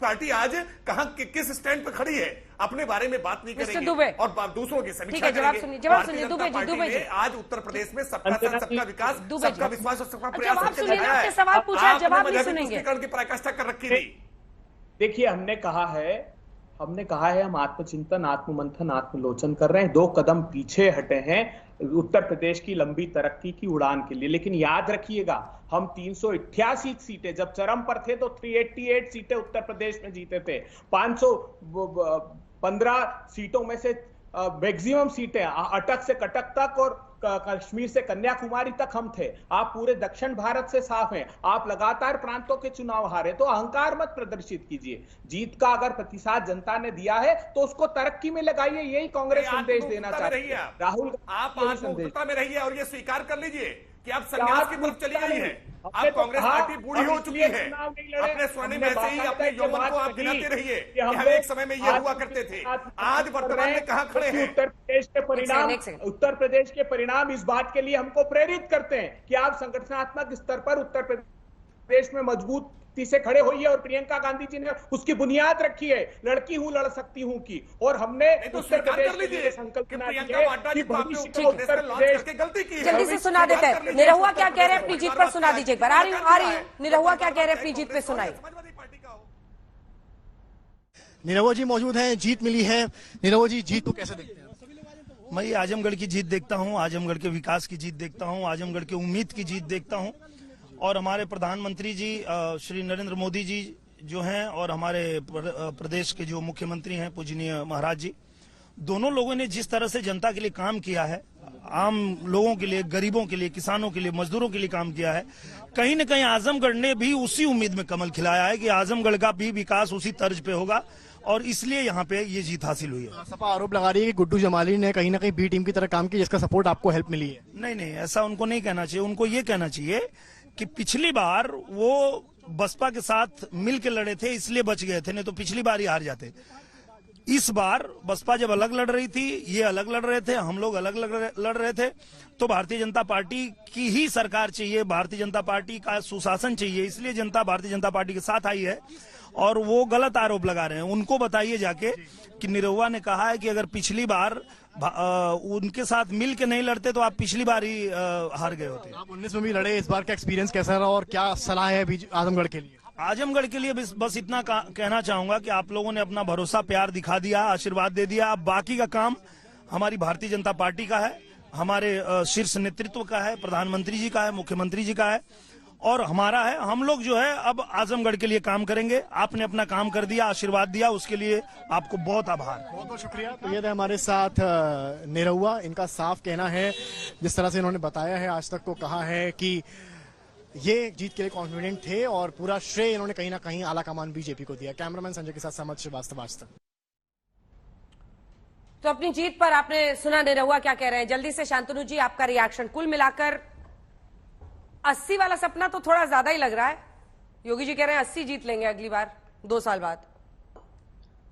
पार्टी आज कहां किस स्टैंड पर खड़ी है, अपने बारे में बात नहीं करेंगे और दूसरों की समीक्षा करेंगे। भारतीय जनता पार्टी ने आज उत्तर प्रदेश में सबका साथ सबका विकास, सबका विश्वास और सबका प्रयास सवाल पूछा, जवाब नहीं सुनेंगे की पराकाष्ठा कर रखी थी। देखिए, हमने कहा है हम आत्मचिंतन, आत्ममंथन, आत्मलोचन कर रहे हैं, 2 कदम पीछे हटे हैं उत्तर प्रदेश की लंबी तरक्की की उड़ान के लिए। लेकिन याद रखिएगा, हम 388 सीटें जब चरम पर थे तो 388 सीटें उत्तर प्रदेश में जीते थे। 515 सीटों में से मैक्सिमम सीटें अटक से कटक तक और कश्मीर से कन्याकुमारी तक हम थे। आप पूरे दक्षिण भारत से साफ हैं, आप लगातार प्रांतों के चुनाव हारे, तो अहंकार मत प्रदर्शित कीजिए। जीत का अगर प्रतिशत जनता ने दिया है तो उसको तरक्की में लगाइए, यही कांग्रेस संदेश देना चाहती है। राहुल, आप आत्मनिर्भरता में रहिए और ये स्वीकार कर लीजिए कि आप संन्यास की तरफ चली गई है। अब कांग्रेस पार्टी बूढ़ी हो चुकी है। अपने स्वर्णिम ऐसे ही अपने यौवन को आप गिनाते रहिए कि हम एक समय में ये हुआ करते थे। आज वर्तमान में कहां खड़े हैं? उत्तर प्रदेश के परिणाम इस बात के लिए हमको प्रेरित करते हैं कि आप संगठनात्मक स्तर पर उत्तर प्रदेश में मजबूत से खड़े होइए। और प्रियंका गांधी जी ने उसकी बुनियाद रखी है, लड़की हूं लड़ सकती हूं की। और हमने उत्तर प्रदेश के लिए संकल्प जल्दी से सुना देते हैं। निरहुआ क्या कह रहे हैं अपनी जीत पर, सुना दीजिए एक बार। आ रही हूँ। निरहुआ क्या कह रहे हैं अपनी जीत पे, सुनाई। निरहुआ जी मौजूद हैं, जीत मिली है। निरहुआ जी, जीत को कैसे देखते हैं? मैं आजमगढ़ की जीत देखता हूं, आजमगढ़ के विकास की जीत देखता हूं, आजमगढ़ की उम्मीद की जीत देखता हूं। और हमारे प्रधानमंत्री जी श्री नरेंद्र मोदी जी जो हैं और हमारे प्रदेश के जो मुख्यमंत्री हैं पूजनीय महाराज जी, दोनों लोगों ने जिस तरह से जनता के लिए काम किया है, आम लोगों के लिए, गरीबों के लिए, किसानों के लिए, मजदूरों के लिए काम किया है, कहीं न कहीं आजमगढ़ ने भी उसी उम्मीद में कमल खिलाया है कि आजमगढ़ का भी विकास उसी तर्ज पे होगा और इसलिए यहाँ पे ये जीत हासिल हुई है। सपा आरोप लगा रही है कि गुड्डू जमाली ने कहीं ना कहीं बी टीम की तरह काम किया, जिसका सपोर्ट आपको हेल्प मिली है। नहीं, ऐसा उनको नहीं कहना चाहिए। उनको ये कहना चाहिए कि पिछली बार वो बसपा के साथ मिल के लड़े थे इसलिए बच गए थे, नहीं तो पिछली बार ही हार जाते। इस बार बसपा जब अलग लड़ रही थी, ये अलग लड़ रहे थे, हम लोग अलग लड़ रहे थे, तो भारतीय जनता पार्टी की ही सरकार चाहिए, भारतीय जनता पार्टी का सुशासन चाहिए, इसलिए जनता भारतीय जनता पार्टी के साथ आई है। और वो गलत आरोप लगा रहे हैं। उनको बताइए जाके कि निरहुआ ने कहा है कि अगर पिछली बार उनके साथ मिल के नहीं लड़ते तो आप पिछली बार ही हार गए होते। आप 19 में भी लड़े, इस बार का एक्सपीरियंस कैसा रहा और क्या सलाह है आजमगढ़ के लिए? आजमगढ़ के लिए बस इतना कहना चाहूंगा कि आप लोगों ने अपना भरोसा, प्यार दिखा दिया, आशीर्वाद दे दिया। अब बाकी का काम हमारी भारतीय जनता पार्टी का है, हमारे शीर्ष नेतृत्व का है, प्रधानमंत्री जी का है, मुख्यमंत्री जी का है और हमारा है। हम लोग जो है अब आजमगढ़ के लिए काम करेंगे। आपने अपना काम कर दिया, आशीर्वाद दिया, उसके लिए आपको बहुत आभार। बहुत बहुत शुक्रिया। तो ये थे हमारे साथ निरहुआ। इनका साफ कहना है, जिस तरह से इन्होंने बताया है आज तक, तो कहा है कि ये जीत के लिए कॉन्फिडेंट थे और पूरा श्रेय इन्होंने कहीं ना कहीं आला कमान बीजेपी को दिया। कैमरामैन संजय के साथ समझ श्रीवास्तव आज तक। तो अपनी जीत पर आपने सुना निरहुआ क्या कह रहे हैं। जल्दी से शांतनु जी आपका रिएक्शन। कुल मिलाकर 80 वाला सपना तो थोड़ा ज्यादा ही लग रहा है। योगी जी कह रहे हैं 80 जीत लेंगे अगली बार 2 साल बाद।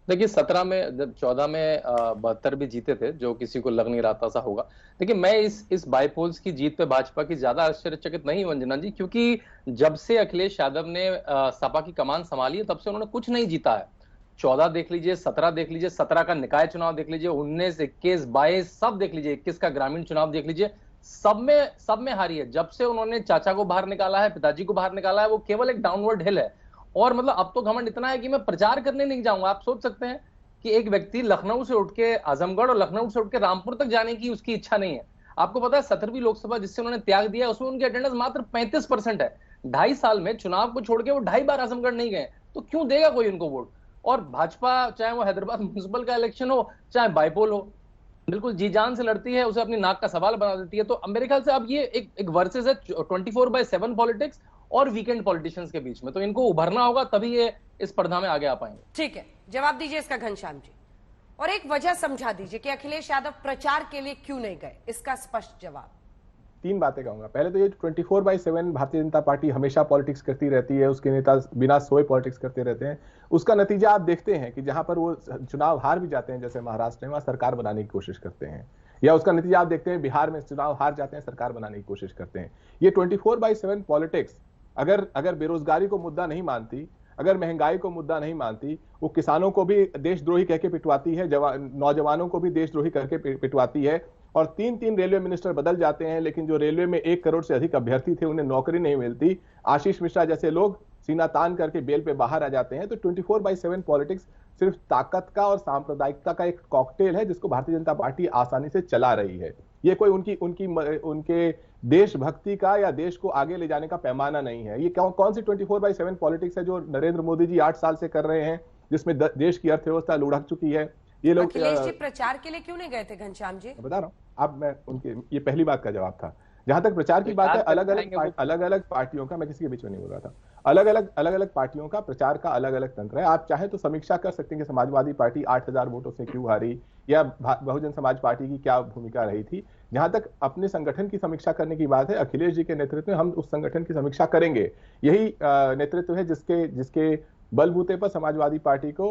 देखिए 17 में, जब 14 में 72 भी जीते थे, जो किसी को लग नहीं रहा था ऐसा होगा। देखिए मैं इस बाईपोल्स की जीत पे भाजपा की ज्यादा आश्चर्यचकित नहीं वंजना जी, क्योंकि जब से अखिलेश यादव ने सपा की कमान संभाली है तब से उन्होंने कुछ नहीं जीता है। 14 देख लीजिए, 17 देख लीजिए, 17 का निकाय चुनाव देख लीजिए, 19, 21, 22 सब देख लीजिए, 21 का ग्रामीण चुनाव देख लीजिए, सब में हारी है। जब से उन्होंने चाचा को बाहर निकाला है, पिताजी को बाहर निकाला है, वो केवल एक डाउनवर्ड हिल है। और मतलब अब तो घमंड इतना है कि मैं प्रचार करने नहीं जाऊंगा। आप सोच सकते हैं कि एक व्यक्ति लखनऊ से उठ के आजमगढ़ और लखनऊ से उठ के रामपुर तक जाने की उसकी इच्छा नहीं है। आपको पता है 17वीं लोकसभा जिससे उन्होंने त्याग दिया उसमें उनकी अटेंडेंस मात्र 35% है। 2.5 साल में चुनाव को छोड़ के वो 2.5 बार आजमगढ़ नहीं गए, तो क्यों देगा कोई उनको वोट। और भाजपा चाहे वो हैदराबाद म्युनिसिपल का इलेक्शन हो चाहे बाईपोल हो, बिल्कुल जी जान से लड़ती है, उसे अपनी नाक का सवाल बना देती है। तो मेरे ख्याल से अब ये एक वर्सेस है 24/7 पॉलिटिक्स और वीकेंड पॉलिटिशियंस के बीच में। तो इनको उभरना होगा, तभी ये इस स्पर्धा में आगे आ पाएंगे। ठीक है, जवाब दीजिए इसका घनश्याम जी, और एक वजह समझा दीजिए कि अखिलेश यादव प्रचार के लिए क्यों नहीं गए, इसका स्पष्ट जवाब। 3 बातें कहूंगा। पहले तो ये 24/7 भारतीय जनता पार्टी हमेशा पॉलिटिक्स करती रहती है, उसके नेता बिना सोए पॉलिटिक्स करते रहते हैं। उसका नतीजा आप देखते हैं कि जहां पर वो चुनाव हार भी जाते हैं, जैसे महाराष्ट्र में, वहां सरकार बनाने की कोशिश करते हैं, या उसका नतीजा आप देखते हैं बिहार में चुनाव हार जाते हैं, सरकार बनाने की कोशिश करते हैं। ये 24/7 पॉलिटिक्स अगर बेरोजगारी को मुद्दा नहीं मानती, अगर महंगाई को मुद्दा नहीं मानती, वो किसानों को भी देशद्रोही कहके पिटवाती है, नौजवानों को भी देशद्रोही करके पिटवाती है। और 3 रेलवे मिनिस्टर बदल जाते हैं, लेकिन जो रेलवे में 1 करोड़ से अधिक अभ्यर्थी थे उन्हें नौकरी नहीं मिलती। आशीष मिश्रा जैसे लोग सीना तान करके बेल पे बाहर आ जाते हैं। तो 24/7 पॉलिटिक्स सिर्फ ताकत का और सांप्रदायिकता का एक कॉकटेल है, जिसको भारतीय जनता पार्टी आसानी से चला रही है। ये कोई उनके देशभक्ति का या देश को आगे ले जाने का पैमाना नहीं है। ये कौन सी 24/7 पॉलिटिक्स है जो नरेंद्र मोदी जी 8 साल से कर रहे हैं, जिसमें देश की अर्थव्यवस्था लुढ़क चुकी है। ये लोग अखिलेश जी प्रचार के लिए क्यों नहीं गए थे घनश्याम जी? बता रहा हूँ, अब मैं उनके ये पहली बात का जवाब था। जहां तक प्रचार की बात है, अलग अलग पार्टियों का, मैं किसी के बीच में नहीं बोल रहा था, अलग अलग पार्टियों का प्रचार का अलग अलग तंत्र है। आप चाहे तो समीक्षा कर सकते हैं कि समाजवादी पार्टी 8000 वोटों से क्यों हारी, या बहुजन समाज पार्टी की क्या भूमिका रही थी। जहां तक अपने संगठन की समीक्षा करने की बात है, अखिलेश जी के नेतृत्व में हम उस संगठन की समीक्षा करेंगे। यही नेतृत्व है जिसके बलबूते पर समाजवादी पार्टी को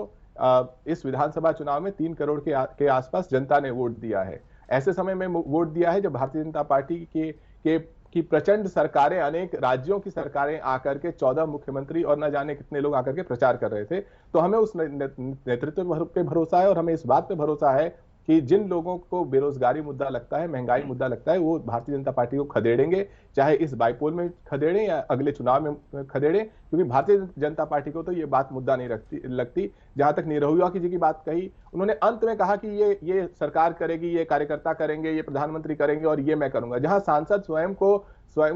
इस विधानसभा चुनाव में 3 करोड़ के आसपास जनता ने वोट दिया है। ऐसे समय में वोट दिया है जब भारतीय जनता पार्टी की प्रचंड सरकारें, अनेक राज्यों की सरकारें आकर के 14 मुख्यमंत्री और न जाने कितने लोग आकर के प्रचार कर रहे थे। तो हमें उस नेतृत्व पे भरोसा है, और हमें इस बात पे भरोसा है कि जिन लोगों को बेरोजगारी मुद्दा लगता है, महंगाई मुद्दा लगता है, वो भारतीय जनता पार्टी को खदेड़ेंगे, चाहे इस बाईपोल में खदेड़ें या अगले चुनाव में खदेड़ें, क्योंकि भारतीय जनता पार्टी को तो ये बात मुद्दा नहीं लगती। जहां तक निरहुआ जी की बात कही, उन्होंने अंत में कहा कि ये सरकार करेगी, ये कार्यकर्ता करेंगे, ये प्रधानमंत्री करेंगे और ये मैं करूंगा। जहां सांसद स्वयं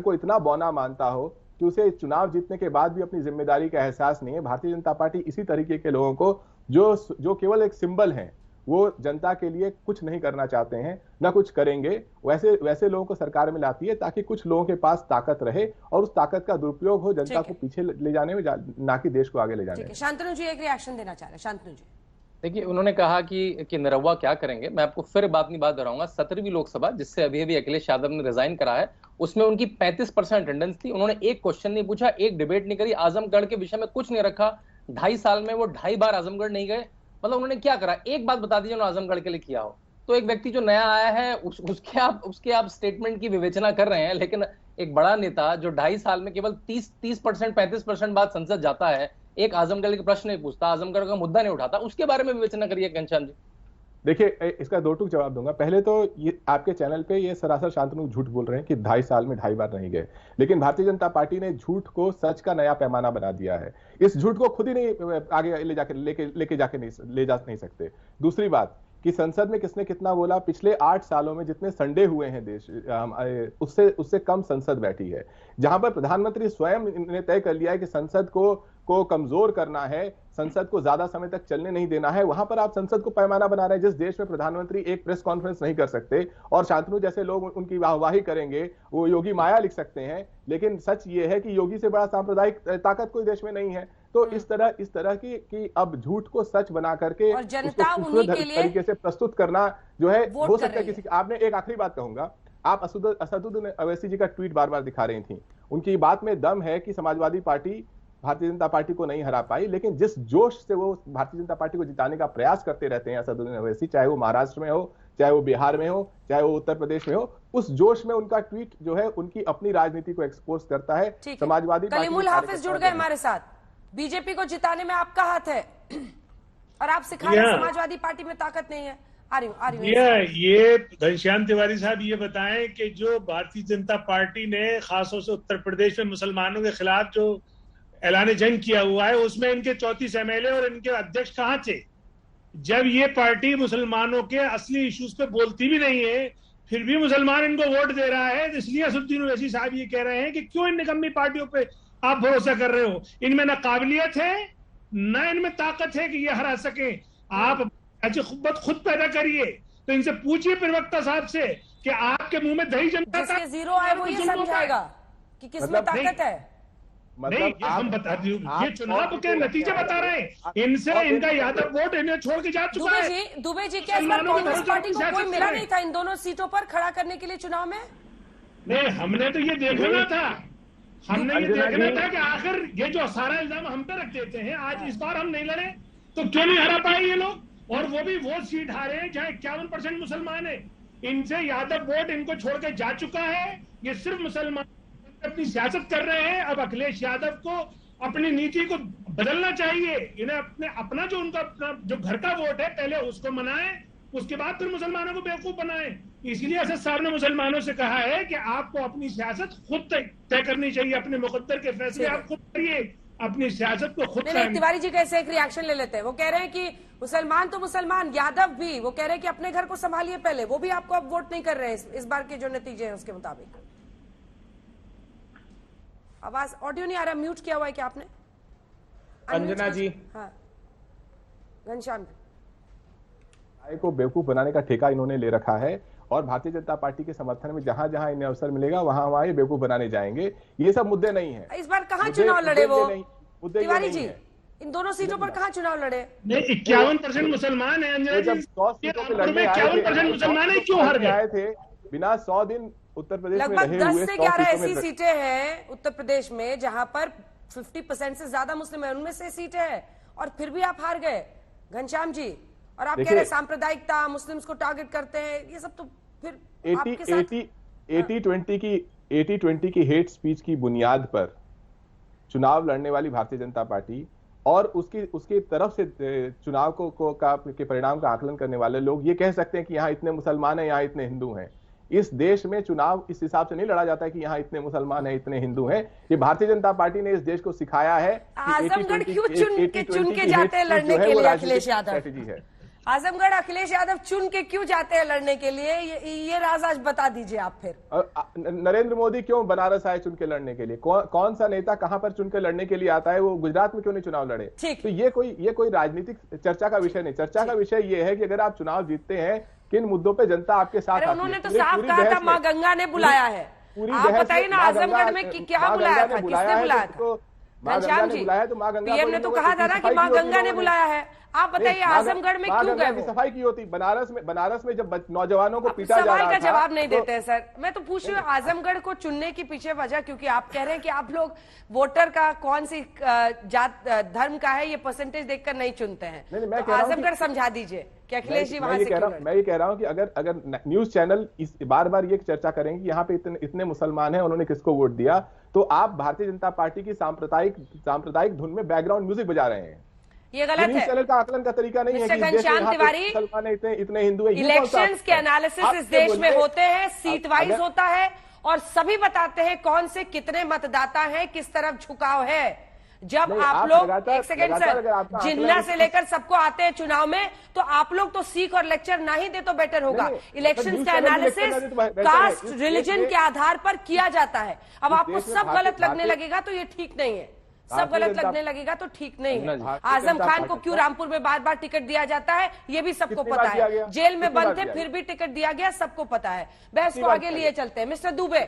को इतना बौना मानता हो कि उसे चुनाव जीतने के बाद भी अपनी जिम्मेदारी का एहसास नहीं है, भारतीय जनता पार्टी इसी तरीके के लोगों को जो केवल एक सिंबल है, वो जनता के लिए कुछ नहीं करना चाहते हैं, ना कुछ करेंगे, वैसे लोगों को सरकार में लाती है ताकि कुछ लोगों के पास ताकत रहे और उस ताकत का दुरुपयोग हो जनता को पीछे ले जाने में, ना कि देश को आगे ले जाने में। शांतनु जी एक रिएक्शन देना चाह रहे हैं। शांतनु जी देखिए, उन्होंने कहा कि निरहुआ क्या करेंगे। मैं आपको फिर बात दोहराऊंगा, 17वीं लोकसभा जिससे अभी अखिलेश यादव ने रिजाइन करा है, उसमें उनकी 35% अटेंडेंस थी। उन्होंने एक क्वेश्चन नहीं पूछा, एक डिबेट नहीं करी, आजमगढ़ के विषय में कुछ नहीं रखा। 2.5 साल में वो 2.5 बार आजमगढ़ नहीं गए। मतलब उन्होंने क्या करा, एक बात बता दीजिए उन्होंने आजमगढ़ के लिए किया हो। तो एक व्यक्ति जो नया आया है उसके आप स्टेटमेंट की विवेचना कर रहे हैं, लेकिन एक बड़ा नेता जो 2.5 साल में केवल 30% 35% बात संसद जाता है, एक आजमगढ़ के प्रश्न नहीं पूछता, आजमगढ़ का मुद्दा नहीं उठाता, उसके बारे में विवेचना करिए घनश्याम जी। देखिए, इसका 2 टूक जवाब दूंगा। पहले तो ये आपके चैनल पे ये सरासर शांतनु झूठ बोल रहे हैं कि 2.5 साल में 2.5 बार नहीं गए, लेकिन भारतीय जनता पार्टी ने झूठ को सच का नया पैमाना बना दिया है। इस झूठ को खुद ही नहीं आगे लेके जाके ले जा नहीं सकते। दूसरी बात कि संसद में किसने कितना बोला, पिछले 8 सालों में जितने संडे हुए हैं देश, उससे कम संसद बैठी है। जहां पर प्रधानमंत्री स्वयं ने तय कर लिया है कि संसद को कमजोर करना है, संसद को ज्यादा समय तक चलने नहीं देना है, वहां पर आप संसद को पैमाना बना रहे हैं। जिस देश में प्रधानमंत्री एक प्रेस कॉन्फ्रेंस नहीं कर सकते और शांतनु जैसे लोग उनकी वाहवाही करेंगे, वो योगी माया लिख सकते हैं, लेकिन सच ये है कि योगी से बड़ा सांप्रदायिक ताकत कोई देश में नहीं है। तो इस तरह की अब झूठ को सच बना करके जनता उन्हीं के लिए तरीके से प्रस्तुत करना जो है, हो सकता है किसी। आपने एक आखिरी बात कहूंगा, आप असदुद्दीन अवैसी जी का ट्वीट बार बार दिखा रही थी। उनकी बात में दम है कि समाजवादी पार्टी भारतीय जनता पार्टी को नहीं हरा पाई, लेकिन जिस जोश से वो भारतीय जनता पार्टी को जिताने का प्रयास करते रहते हैं असदुद्दीन अवैसी, चाहे वो महाराष्ट्र में हो, चाहे वो बिहार में हो, चाहे वो उत्तर प्रदेश में हो, उस जोश में उनका ट्वीट जो है उनकी अपनी राजनीति को एक्सपोज करता है। समाजवादी कलीमुल हाफिज जुड़ गए हमारे साथ। बीजेपी को जिताने में आपका हाथ है और आप सिखा रहे समाजवादी पार्टी में ताकत नहीं है। आ रही ये घनश्याम तिवारी साहब ये बताएं कि जो भारतीय जनता पार्टी ने खासतौर से उत्तर प्रदेश में मुसलमानों के खिलाफ जो ऐलान जंग किया हुआ है, उसमें इनके 34 MLA और इनके अध्यक्ष कहाँ थे जब ये पार्टी मुसलमानों के असली इश्यूज पे बोलती भी नहीं है, फिर भी मुसलमान इनको वोट दे रहा है। इसलिए असदुद्दीन ओवैसी साहब ये कह रहे हैं कि क्यों इन निकम्मी पार्टियों पे आप भरोसा कर रहे हो, इनमें ना काबिलियत है न इनमें ताकत है कि ये हरा सके। आप खुद पैदा करिए। तो इनसे पूछिए प्रवक्ता साहब से कि आपके मुंह में दही जमता जिसके जीरो आए वो ये समझाएगा कि किसमें ताकत है। नहीं, ये हम बता दिए, ये चुनाव के नतीजे बता रहे हैं। इनसे इनका यादव वोट इन्हें छोड़ के जा चुका है। दुबे जी क्या इस बार कांग्रेस पार्टी को कोई मिला नहीं था इन दोनों सीटों पर खड़ा करने के लिए चुनाव में? नहीं, हमने तो ये देखना था, हमने ये देखना था कि आखिर ये जो सारा इल्जाम हम पे रख देते हैं, आज इस बार हम नहीं लड़े तो क्यों नहीं हरा पाए ये लोग, और वो भी वो सीट हारे हैं जहाँ 51% मुसलमान है। इनसे यादव वोट इनको छोड़ के जा चुका है। ये सिर्फ मुसलमान अपनी सियासत कर रहे हैं। अब अखिलेश यादव को अपनी नीति को बदलना चाहिए। इन्हें अपना जो उनका जो घर का वोट है पहले उसको मनाएं, उसके बाद फिर मुसलमानों को बेवकूफ बनाएं। इसलिए असद साहब ने मुसलमानों से कहा है कि आपको अपनी सियासत खुद तय करनी चाहिए, अपने मुकद्दर के फैसले आप खुद करिए, अपनी सियासत को खुद। तिवारी जी कैसे एक रिएक्शन ले लेते हैं, वो कह रहे हैं कि मुसलमान तो मुसलमान, यादव भी, वो कह रहे हैं कि अपने घर को संभालिए पहले, वो भी आपको अब वोट नहीं कर रहे हैं इस बार के जो नतीजे हैं उसके मुताबिक। आवाज ऑडियो नहीं आ रहा, म्यूट किया हुआ है क्या आपने? अंजना जी। हाँ घनश्याम जी। को बेवकूफ बनाने का ठेका इन्होंने ले रखा है और भारतीय जनता पार्टी के समर्थन में जहां जहां इन्हें अवसर मिलेगा वहां वहां ये बेवकूफ बनाने जाएंगे। ये सब मुद्दे नहीं है। इस बार कहां चुनाव लड़े वो तिवारी जी? इन दोनों सीटों पर कहां चुनाव लड़े? 51% मुसलमान है अंजना जी, 51% मुसलमान है, क्यों हार गए थे? बिना 100 दिन उत्तर प्रदेश में लगभग रहे 10 हुए से 11 ऐसी सीटें हैं उत्तर प्रदेश में जहां पर 50% से ज्यादा मुस्लिम है, उनमें से सीट है और फिर भी आप हार गए घनश्याम जी। और आप कह रहे हैं सांप्रदायिकता, मुस्लिम्स को टारगेट करते हैं, ये सब तो फिर 80-20 की हेट स्पीच की बुनियाद पर चुनाव लड़ने वाली भारतीय जनता पार्टी और उसकी तरफ से चुनाव के परिणाम का आकलन करने वाले लोग ये कह सकते हैं कि यहाँ इतने मुसलमान हैं, यहाँ इतने हिंदू हैं। इस देश में चुनाव इस हिसाब से नहीं लड़ा जाता है कि यहाँ इतने मुसलमान हैं, इतने हिंदू हैं। ये भारतीय जनता पार्टी ने इस देश को सिखाया है। आजमगढ़ क्यों चुन के जाते हैं लड़ने के लिए अखिलेश यादव? स्ट्रेटेजी है आजमगढ़ अखिलेश यादव चुन के क्यों जाते हैं लड़ने के लिए? ये राज आज बता दीजिए आप फिर। नरेंद्र मोदी क्यों बनारस आए चुन के लड़ने के लिए? कौन सा नेता कहां पर चुन के लड़ने के लिए आता है? वो गुजरात में क्यों नहीं चुनाव लड़े? तो ये कोई राजनीतिक चर्चा का विषय नहीं। चर्चा का विषय ये है कि अगर आप चुनाव जीतते हैं, किन मुद्दों पे जनता आपके साथ आती है। उन्होंने तो साफ कहा था माँ गंगा ने बुलाया है। आप बताइए ना आजमगढ़ में क्या बुलाया था, किसने बुलाया था? घनश्याम जी, पीएम ने तो कहा था ना कि माँ गंगा ने बुलाया है। आप बताइए आजमगढ़ में क्यों गए? की सफाई की होती बनारस में जब नौजवानों को पीटा जा रहा था। सवाल का जवाब नहीं देते हैं सर। मैं तो पूछ रही हूँ आजमगढ़ को चुनने की पीछे वजह, क्योंकि आप कह रहे हैं कि आप लोग वोटर का कौन सी जात धर्म का है ये परसेंटेज देखकर नहीं चुनते हैं। तो आजमगढ़ समझा दीजिए कि अखिलेश जी वहां से क्यों लड़े? मैं ये कह रहा हूँ कि अगर न्यूज चैनल बार बार ये चर्चा करेंगे कि यहाँ पे इतने मुसलमान हैं, उन्होंने किसको वोट दिया, तो आप भारतीय जनता पार्टी की सांप्रदायिक धुन में बैकग्राउंड म्यूजिक बजा रहे हैं। ये गलत है। चैनल का आकलन का तरीका नहीं है कि घनश्याम तिवारी, इतने हिंदू हैं। इलेक्शंस के एनालिसिस इस देश में होते हैं, सीट वाइज होता है और सभी बताते हैं कौन से कितने मतदाता हैं, किस तरफ झुकाव है। जब आप लोग एक सेकेंड सर, जिन्ना से लेकर सबको आते हैं चुनाव में, तो आप लोग तो सीख और लेक्चर ना ही दे तो बेटर होगा। इलेक्शन का एनालिसिस कास्ट रिलीजन के आधार पर किया जाता है। अब आपको सब गलत लगने लगेगा तो ये ठीक नहीं है। सब गलत लगने लगेगा तो ठीक नहीं है। आजम खान को क्यों रामपुर में बार बार टिकट दिया जाता है ये भी सबको पता है। जेल में बंद थे फिर भी टिकट दिया गया, सबको पता है। बहस को आगे लिए चलते हैं। मिस्टर दुबे,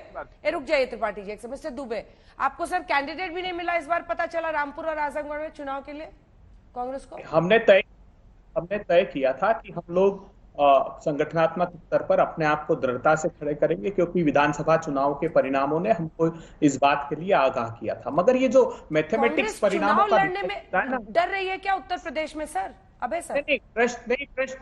रुक जाइए त्रिपाठी जी। मिस्टर दुबे, आपको सर कैंडिडेट भी नहीं मिला इस बार, पता चला रामपुर और आजमगढ़ में चुनाव के लिए कांग्रेस को? हमने तय किया था कि हम लोग संगठनात्मक स्तर पर अपने आप को दृढ़ता से खड़े करेंगे, क्योंकि विधानसभा चुनाव के परिणामों ने हमको इस बात के लिए आगाह किया था। मगर ये जो मैथमेटिक्स परिणामों का लड़ने में डर रही है क्या उत्तर प्रदेश में सर? अबे सर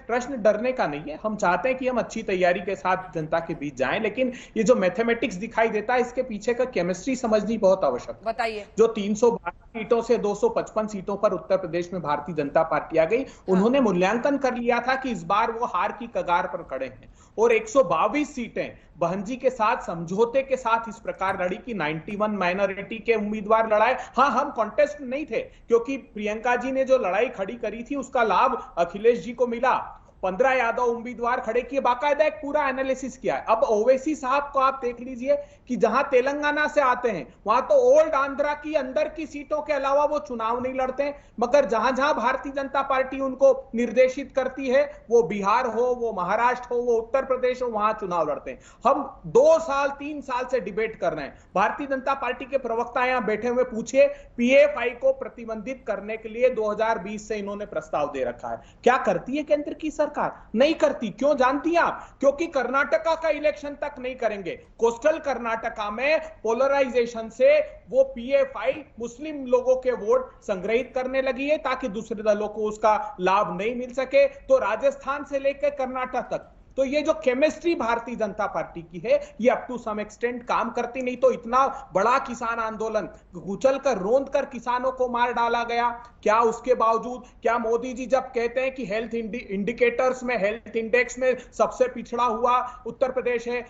प्रश्न डरने का नहीं है। हम चाहते हैं कि हम अच्छी तैयारी के साथ जनता के बीच जाएं, लेकिन ये जो मैथमेटिक्स दिखाई देता है इसके पीछे का केमिस्ट्री समझनी बहुत आवश्यक। बताइए। जो 312 सीटों से 255 सीटों पर उत्तर प्रदेश में भारतीय जनता पार्टी आ गई, उन्होंने मूल्यांकन कर लिया था कि इस बार वो हार की कगार पर खड़े हैं और 122 सीटें बहनजी के साथ समझौते के साथ इस प्रकार लड़ी कि 91 माइनॉरिटी के उम्मीदवार लड़ाए। हाँ, हम कॉन्टेस्ट में नहीं थे, क्योंकि प्रियंका जी ने जो लड़ाई खड़ी करी थी उसका लाभ अखिलेश जी को मिला। 15 यादव उम्मीदवार खड़े किए, बाकायदा एक पूरा एनालिसिस किया है। अब ओवैसी साहब को आप देख लीजिए कि जहां तेलंगाना से आते हैं वहां तो ओल्ड आंध्रा की अंदर की सीटों के अलावा वो चुनाव नहीं लड़ते हैं, मगर जहां जहां भारतीय जनता पार्टी उनको निर्देशित करती है, वो बिहार हो, वो महाराष्ट्र हो, वो उत्तर प्रदेश हो, वहां चुनाव लड़ते हैं। हम 2 साल 3 साल से डिबेट कर रहे हैं। भारतीय जनता पार्टी के प्रवक्ता यहां बैठे हुए, पूछिए पीएफआई को प्रतिबंधित करने के लिए 2020 से इन्होंने प्रस्ताव दे रखा है। क्या करती है केंद्र की सरकार? नहीं करती। क्यों जानती हैं आप? क्योंकि कर्नाटका का इलेक्शन तक नहीं करेंगे। कोस्टल कर्नाटका में पोलराइजेशन से वो पीएफआई मुस्लिम लोगों के वोट संग्रहित करने लगी है ताकि दूसरे दलों को उसका लाभ नहीं मिल सके। तो राजस्थान से लेकर कर्नाटक तक, तो ये जो केमिस्ट्री भारतीय जनता पार्टी की है ये अप टू सम एक्सटेंट काम करती। नहीं तो इतना बड़ा किसान आंदोलन कुचल कर रोंद कर किसानों को मार डाला गया। क्या उसके बावजूद, क्या मोदी जी जब कहते हैं कि हेल्थ इंडिकेटर्स में, हेल्थ इंडेक्स में सबसे पिछड़ा हुआ उत्तर प्रदेश है,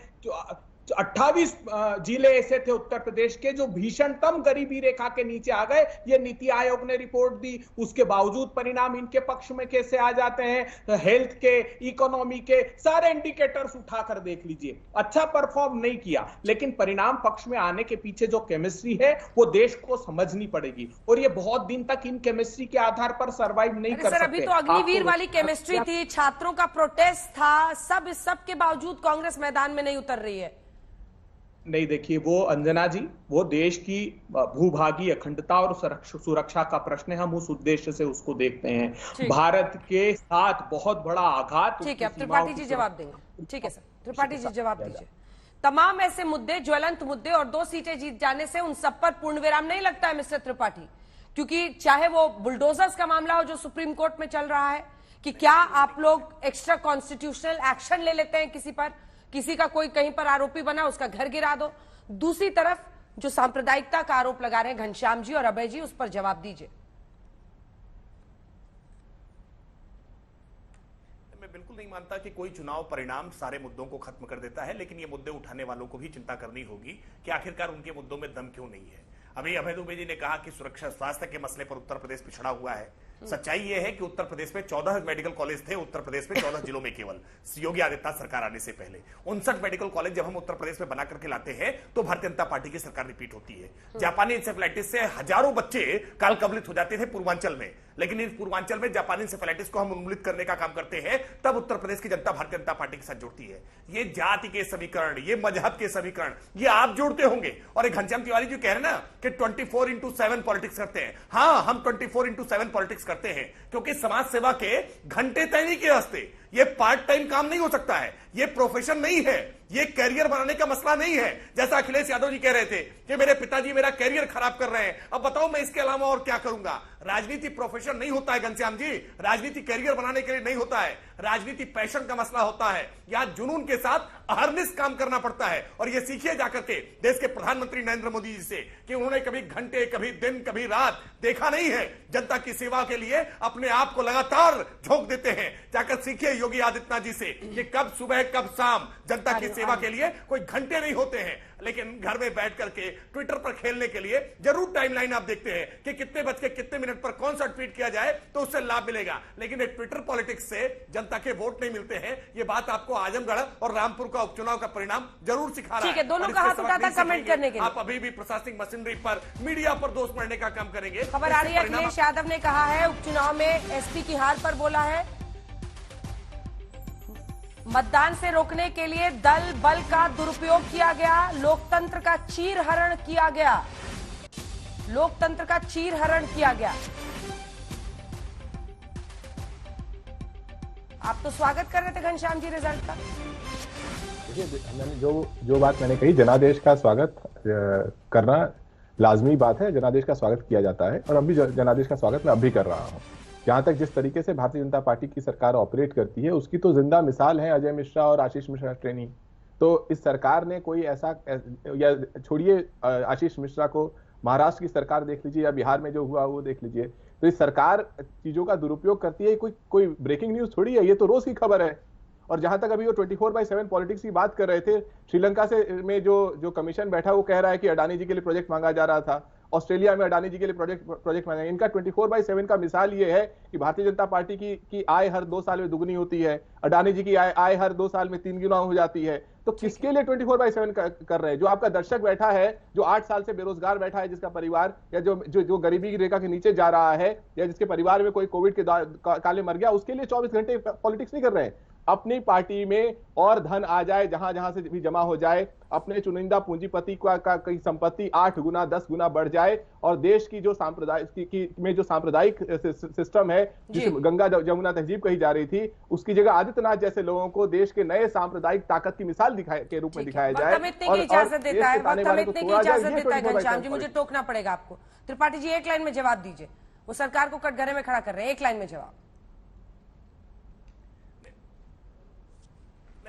28 जिले ऐसे थे उत्तर प्रदेश के जो भीषणतम गरीबी रेखा के नीचे आ गए। ये नीति आयोग ने रिपोर्ट दी, उसके बावजूद परिणाम इनके पक्ष में कैसे आ जाते हैं। हेल्थ के, इकोनॉमी के सारे इंडिकेटर्स उठाकर देख लीजिए, अच्छा परफॉर्म नहीं किया, लेकिन परिणाम पक्ष में आने के पीछे जो केमिस्ट्री है वो देश को समझनी पड़ेगी, और ये बहुत दिन तक इन केमिस्ट्री के आधार पर सर्वाइव नहीं कर सकते। अभी तो अग्निवीर वाली केमिस्ट्री थी, छात्रों का प्रोटेस्ट था, सब के बावजूद कांग्रेस मैदान में नहीं उतर रही है। नहीं, देखिए वो अंजना जी, वो देश की भूभागी अखंडता और सुरक्षा का प्रश्न है, हम उस उद्देश्य से उसको देखते हैं। भारत के साथ बहुत बड़ा आघात। ठीक है, अब त्रिपाठी जी जवाब देंगे। ठीक है सर, त्रिपाठी जी जवाब दीजिए। तमाम ऐसे मुद्दे, ज्वलंत मुद्दे, और 2 सीटें जीत जाने से उन सब पर पूर्ण विराम नहीं लगता है मिस्टर त्रिपाठी, क्योंकि चाहे वो बुलडोजर्स का मामला हो जो सुप्रीम कोर्ट में चल रहा है, कि क्या आप लोग एक्स्ट्रा कॉन्स्टिट्यूशनल एक्शन ले लेते हैं किसी पर, किसी का कोई कहीं पर आरोपी बना उसका घर गिरा दो। दूसरी तरफ जो सांप्रदायिकता का आरोप लगा रहे हैं घनश्याम जी और अभय जी, उस पर जवाब दीजिए। मैं बिल्कुल नहीं मानता कि कोई चुनाव परिणाम सारे मुद्दों को खत्म कर देता है, लेकिन ये मुद्दे उठाने वालों को भी चिंता करनी होगी कि आखिरकार उनके मुद्दों में दम क्यों नहीं है। अभी अभय दुबे जी ने कहा कि सुरक्षा स्वास्थ्य के मसले पर उत्तर प्रदेश पिछड़ा हुआ है। सच्चाई यह है कि उत्तर प्रदेश में 14 मेडिकल कॉलेज थे, उत्तर प्रदेश में 14 जिलों में केवल योगी आदित्यनाथ सरकार आने से पहले 59 मेडिकल कॉलेज जब हम उत्तर प्रदेश में बना करके लाते हैं तो भारतीय जनता पार्टी की सरकार रिपीट होती है। जापानी इंसेफेलाइटिस से हजारों बच्चे काल कबलित हो जाते थे पूर्वांचल में, लेकिन इस पूर्वांचल में जापानी इंसेफेलाइटिस को हम उन्मूलित करने का काम करते हैं, तब उत्तर प्रदेश की जनता भारतीय जनता पार्टी के साथ जुड़ती है। ये जाति के समीकरण, ये मजहब के समीकरण, ये आप जोड़ते होंगे। और एक घनश्याम तिवारी जी कह रहे हैं ना कि 24/7 पॉलिटिक्स करते हैं। हाँ, हम 24/7 पॉलिटिक्स करते हैं, क्योंकि समाज सेवा के घंटे तय नहीं किए रास्ते। ये पार्ट टाइम काम नहीं हो सकता है, ये प्रोफेशन नहीं है, ये कैरियर बनाने का मसला नहीं है। जैसा अखिलेश यादव जी कह रहे थे कि मेरे पिताजी मेरा कैरियर खराब कर रहे हैं, अब बताओ मैं इसके अलावा और क्या करूंगा। राजनीति प्रोफेशन नहीं होता है घनश्याम जी, राजनीति कैरियर बनाने के लिए नहीं होता है, राजनीति पैशन का मसला होता है। यहां जुनून के साथ अहरनिश काम करना पड़ता है। और ये सीखिए जाकर के देश के प्रधानमंत्री नरेंद्र मोदी जी से कि उन्होंने कभी घंटे, कभी दिन, कभी रात देखा नहीं है। जनता की सेवा के लिए अपने आप को लगातार झोंक देते हैं। जाकर सीखिए योगी आदित्यनाथ जी से कि कब सुबह कब शाम जनता की सेवा के लिए कोई घंटे नहीं होते हैं, लेकिन घर में बैठ करके ट्विटर पर खेलने के लिए जरूर टाइमलाइन आप देखते हैं कि कितने बज के कितने मिनट पर कौन सा ट्वीट किया जाए तो उससे लाभ मिलेगा, लेकिन एक ट्विटर पॉलिटिक्स से जनता के वोट नहीं मिलते हैं। ये बात आपको आजमगढ़ और रामपुर का उपचुनाव का परिणाम जरूर सिखा रहा है। दोनों का हाथ उठाता कमेंट करने के लिए आप अभी भी प्रशासनिक मशीनरी पर, मीडिया पर दोष मढ़ने का काम करेंगे। खबर आ रही है अखिलेश यादव ने कहा है उपचुनाव में एसपी की हार पर बोला है मतदान से रोकने के लिए दल बल का दुरुपयोग किया गया, लोकतंत्र का चीरहरण किया गया, लोकतंत्र का चीरहरण किया गया। आप तो स्वागत कर रहे थे घनश्याम जी रिजल्ट का। देखिए, मैंने जो बात मैंने कही, जनादेश का स्वागत करना लाजमी बात है, जनादेश का स्वागत किया जाता है और अब भी जनादेश का स्वागत मैं अब भी कर रहा हूं। जहां तक जिस तरीके से भारतीय जनता पार्टी की सरकार ऑपरेट करती है उसकी तो जिंदा मिसाल है अजय मिश्रा और आशीष मिश्रा ट्रेनी। तो इस सरकार ने कोई ऐसा, या छोड़िए आशीष मिश्रा को, महाराष्ट्र की सरकार देख लीजिए या बिहार में जो हुआ वो देख लीजिए, तो इस सरकार चीजों का दुरुपयोग करती है। कोई ब्रेकिंग न्यूज थोड़ी है, ये तो रोज की खबर है। और जहां तक अभी वो 24/7 पॉलिटिक्स की बात कर रहे थे, श्रीलंका से में जो कमीशन बैठा वो कह रहा है कि अडानी जी के लिए प्रोजेक्ट मांगा जा रहा था, ऑस्ट्रेलिया में अडानी जी के लिए प्रोजेक्ट मांगा। इनका 24/7 का मिसाल ये है कि भारतीय जनता पार्टी की आय हर 2 साल में दुगनी होती है, अडानी जी की आय हर 2 साल में 3 गुना हो जाती है। तो किसके लिए 24/7 कर रहे हैं? जो आपका दर्शक बैठा है, जो 8 साल से बेरोजगार बैठा है, जिसका परिवार या जो गरीबी की रेखा के नीचे जा रहा है, या जिसके परिवार में कोई कोविड के काले मर गया, उसके लिए 24 घंटे पॉलिटिक्स नहीं कर रहे हैं। अपनी पार्टी में और धन आ जाए, जहां जहां से भी जमा हो जाए, अपने चुनिंदा पूंजीपति का संपत्ति 8 गुना 10 गुना बढ़ जाए, और देश की जो सांप्रदायिक सिस्टम है, जिसे गंगा जमुना तहजीब कही जा रही थी, उसकी जगह आदित्यनाथ जैसे लोगों को देश के नए सांप्रदायिक ताकत की मिसाल के रूप में दिखाया जाए। इजाजत देता है घनश्याम जी, मुझे टोकना पड़ेगा आपको। त्रिपाठी जी एक लाइन में जवाब दीजिए, वो सरकार को कटघरे में खड़ा कर रहे हैं, एक लाइन में जवाब।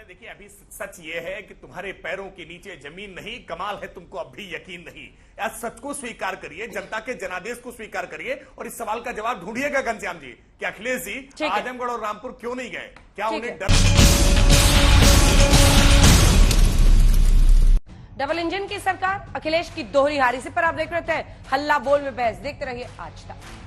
देखिए, अभी सच ये है कि तुम्हारे पैरों के नीचे जमीन नहीं, कमाल है तुमको अब भी यकीन नहीं। यार सच को स्वीकार करिए, जनता के जनादेश को स्वीकार करिए और इस सवाल का जवाब ढूंढिएगा घनश्याम जी कि अखिलेश जी आजमगढ़ और रामपुर क्यों नहीं गए, क्या उन्हें डर सरकार, अखिलेश की दोहरी हारी से। पर आप देख रहे थे हल्ला बोल में बहस। देखते रहिए आज तक।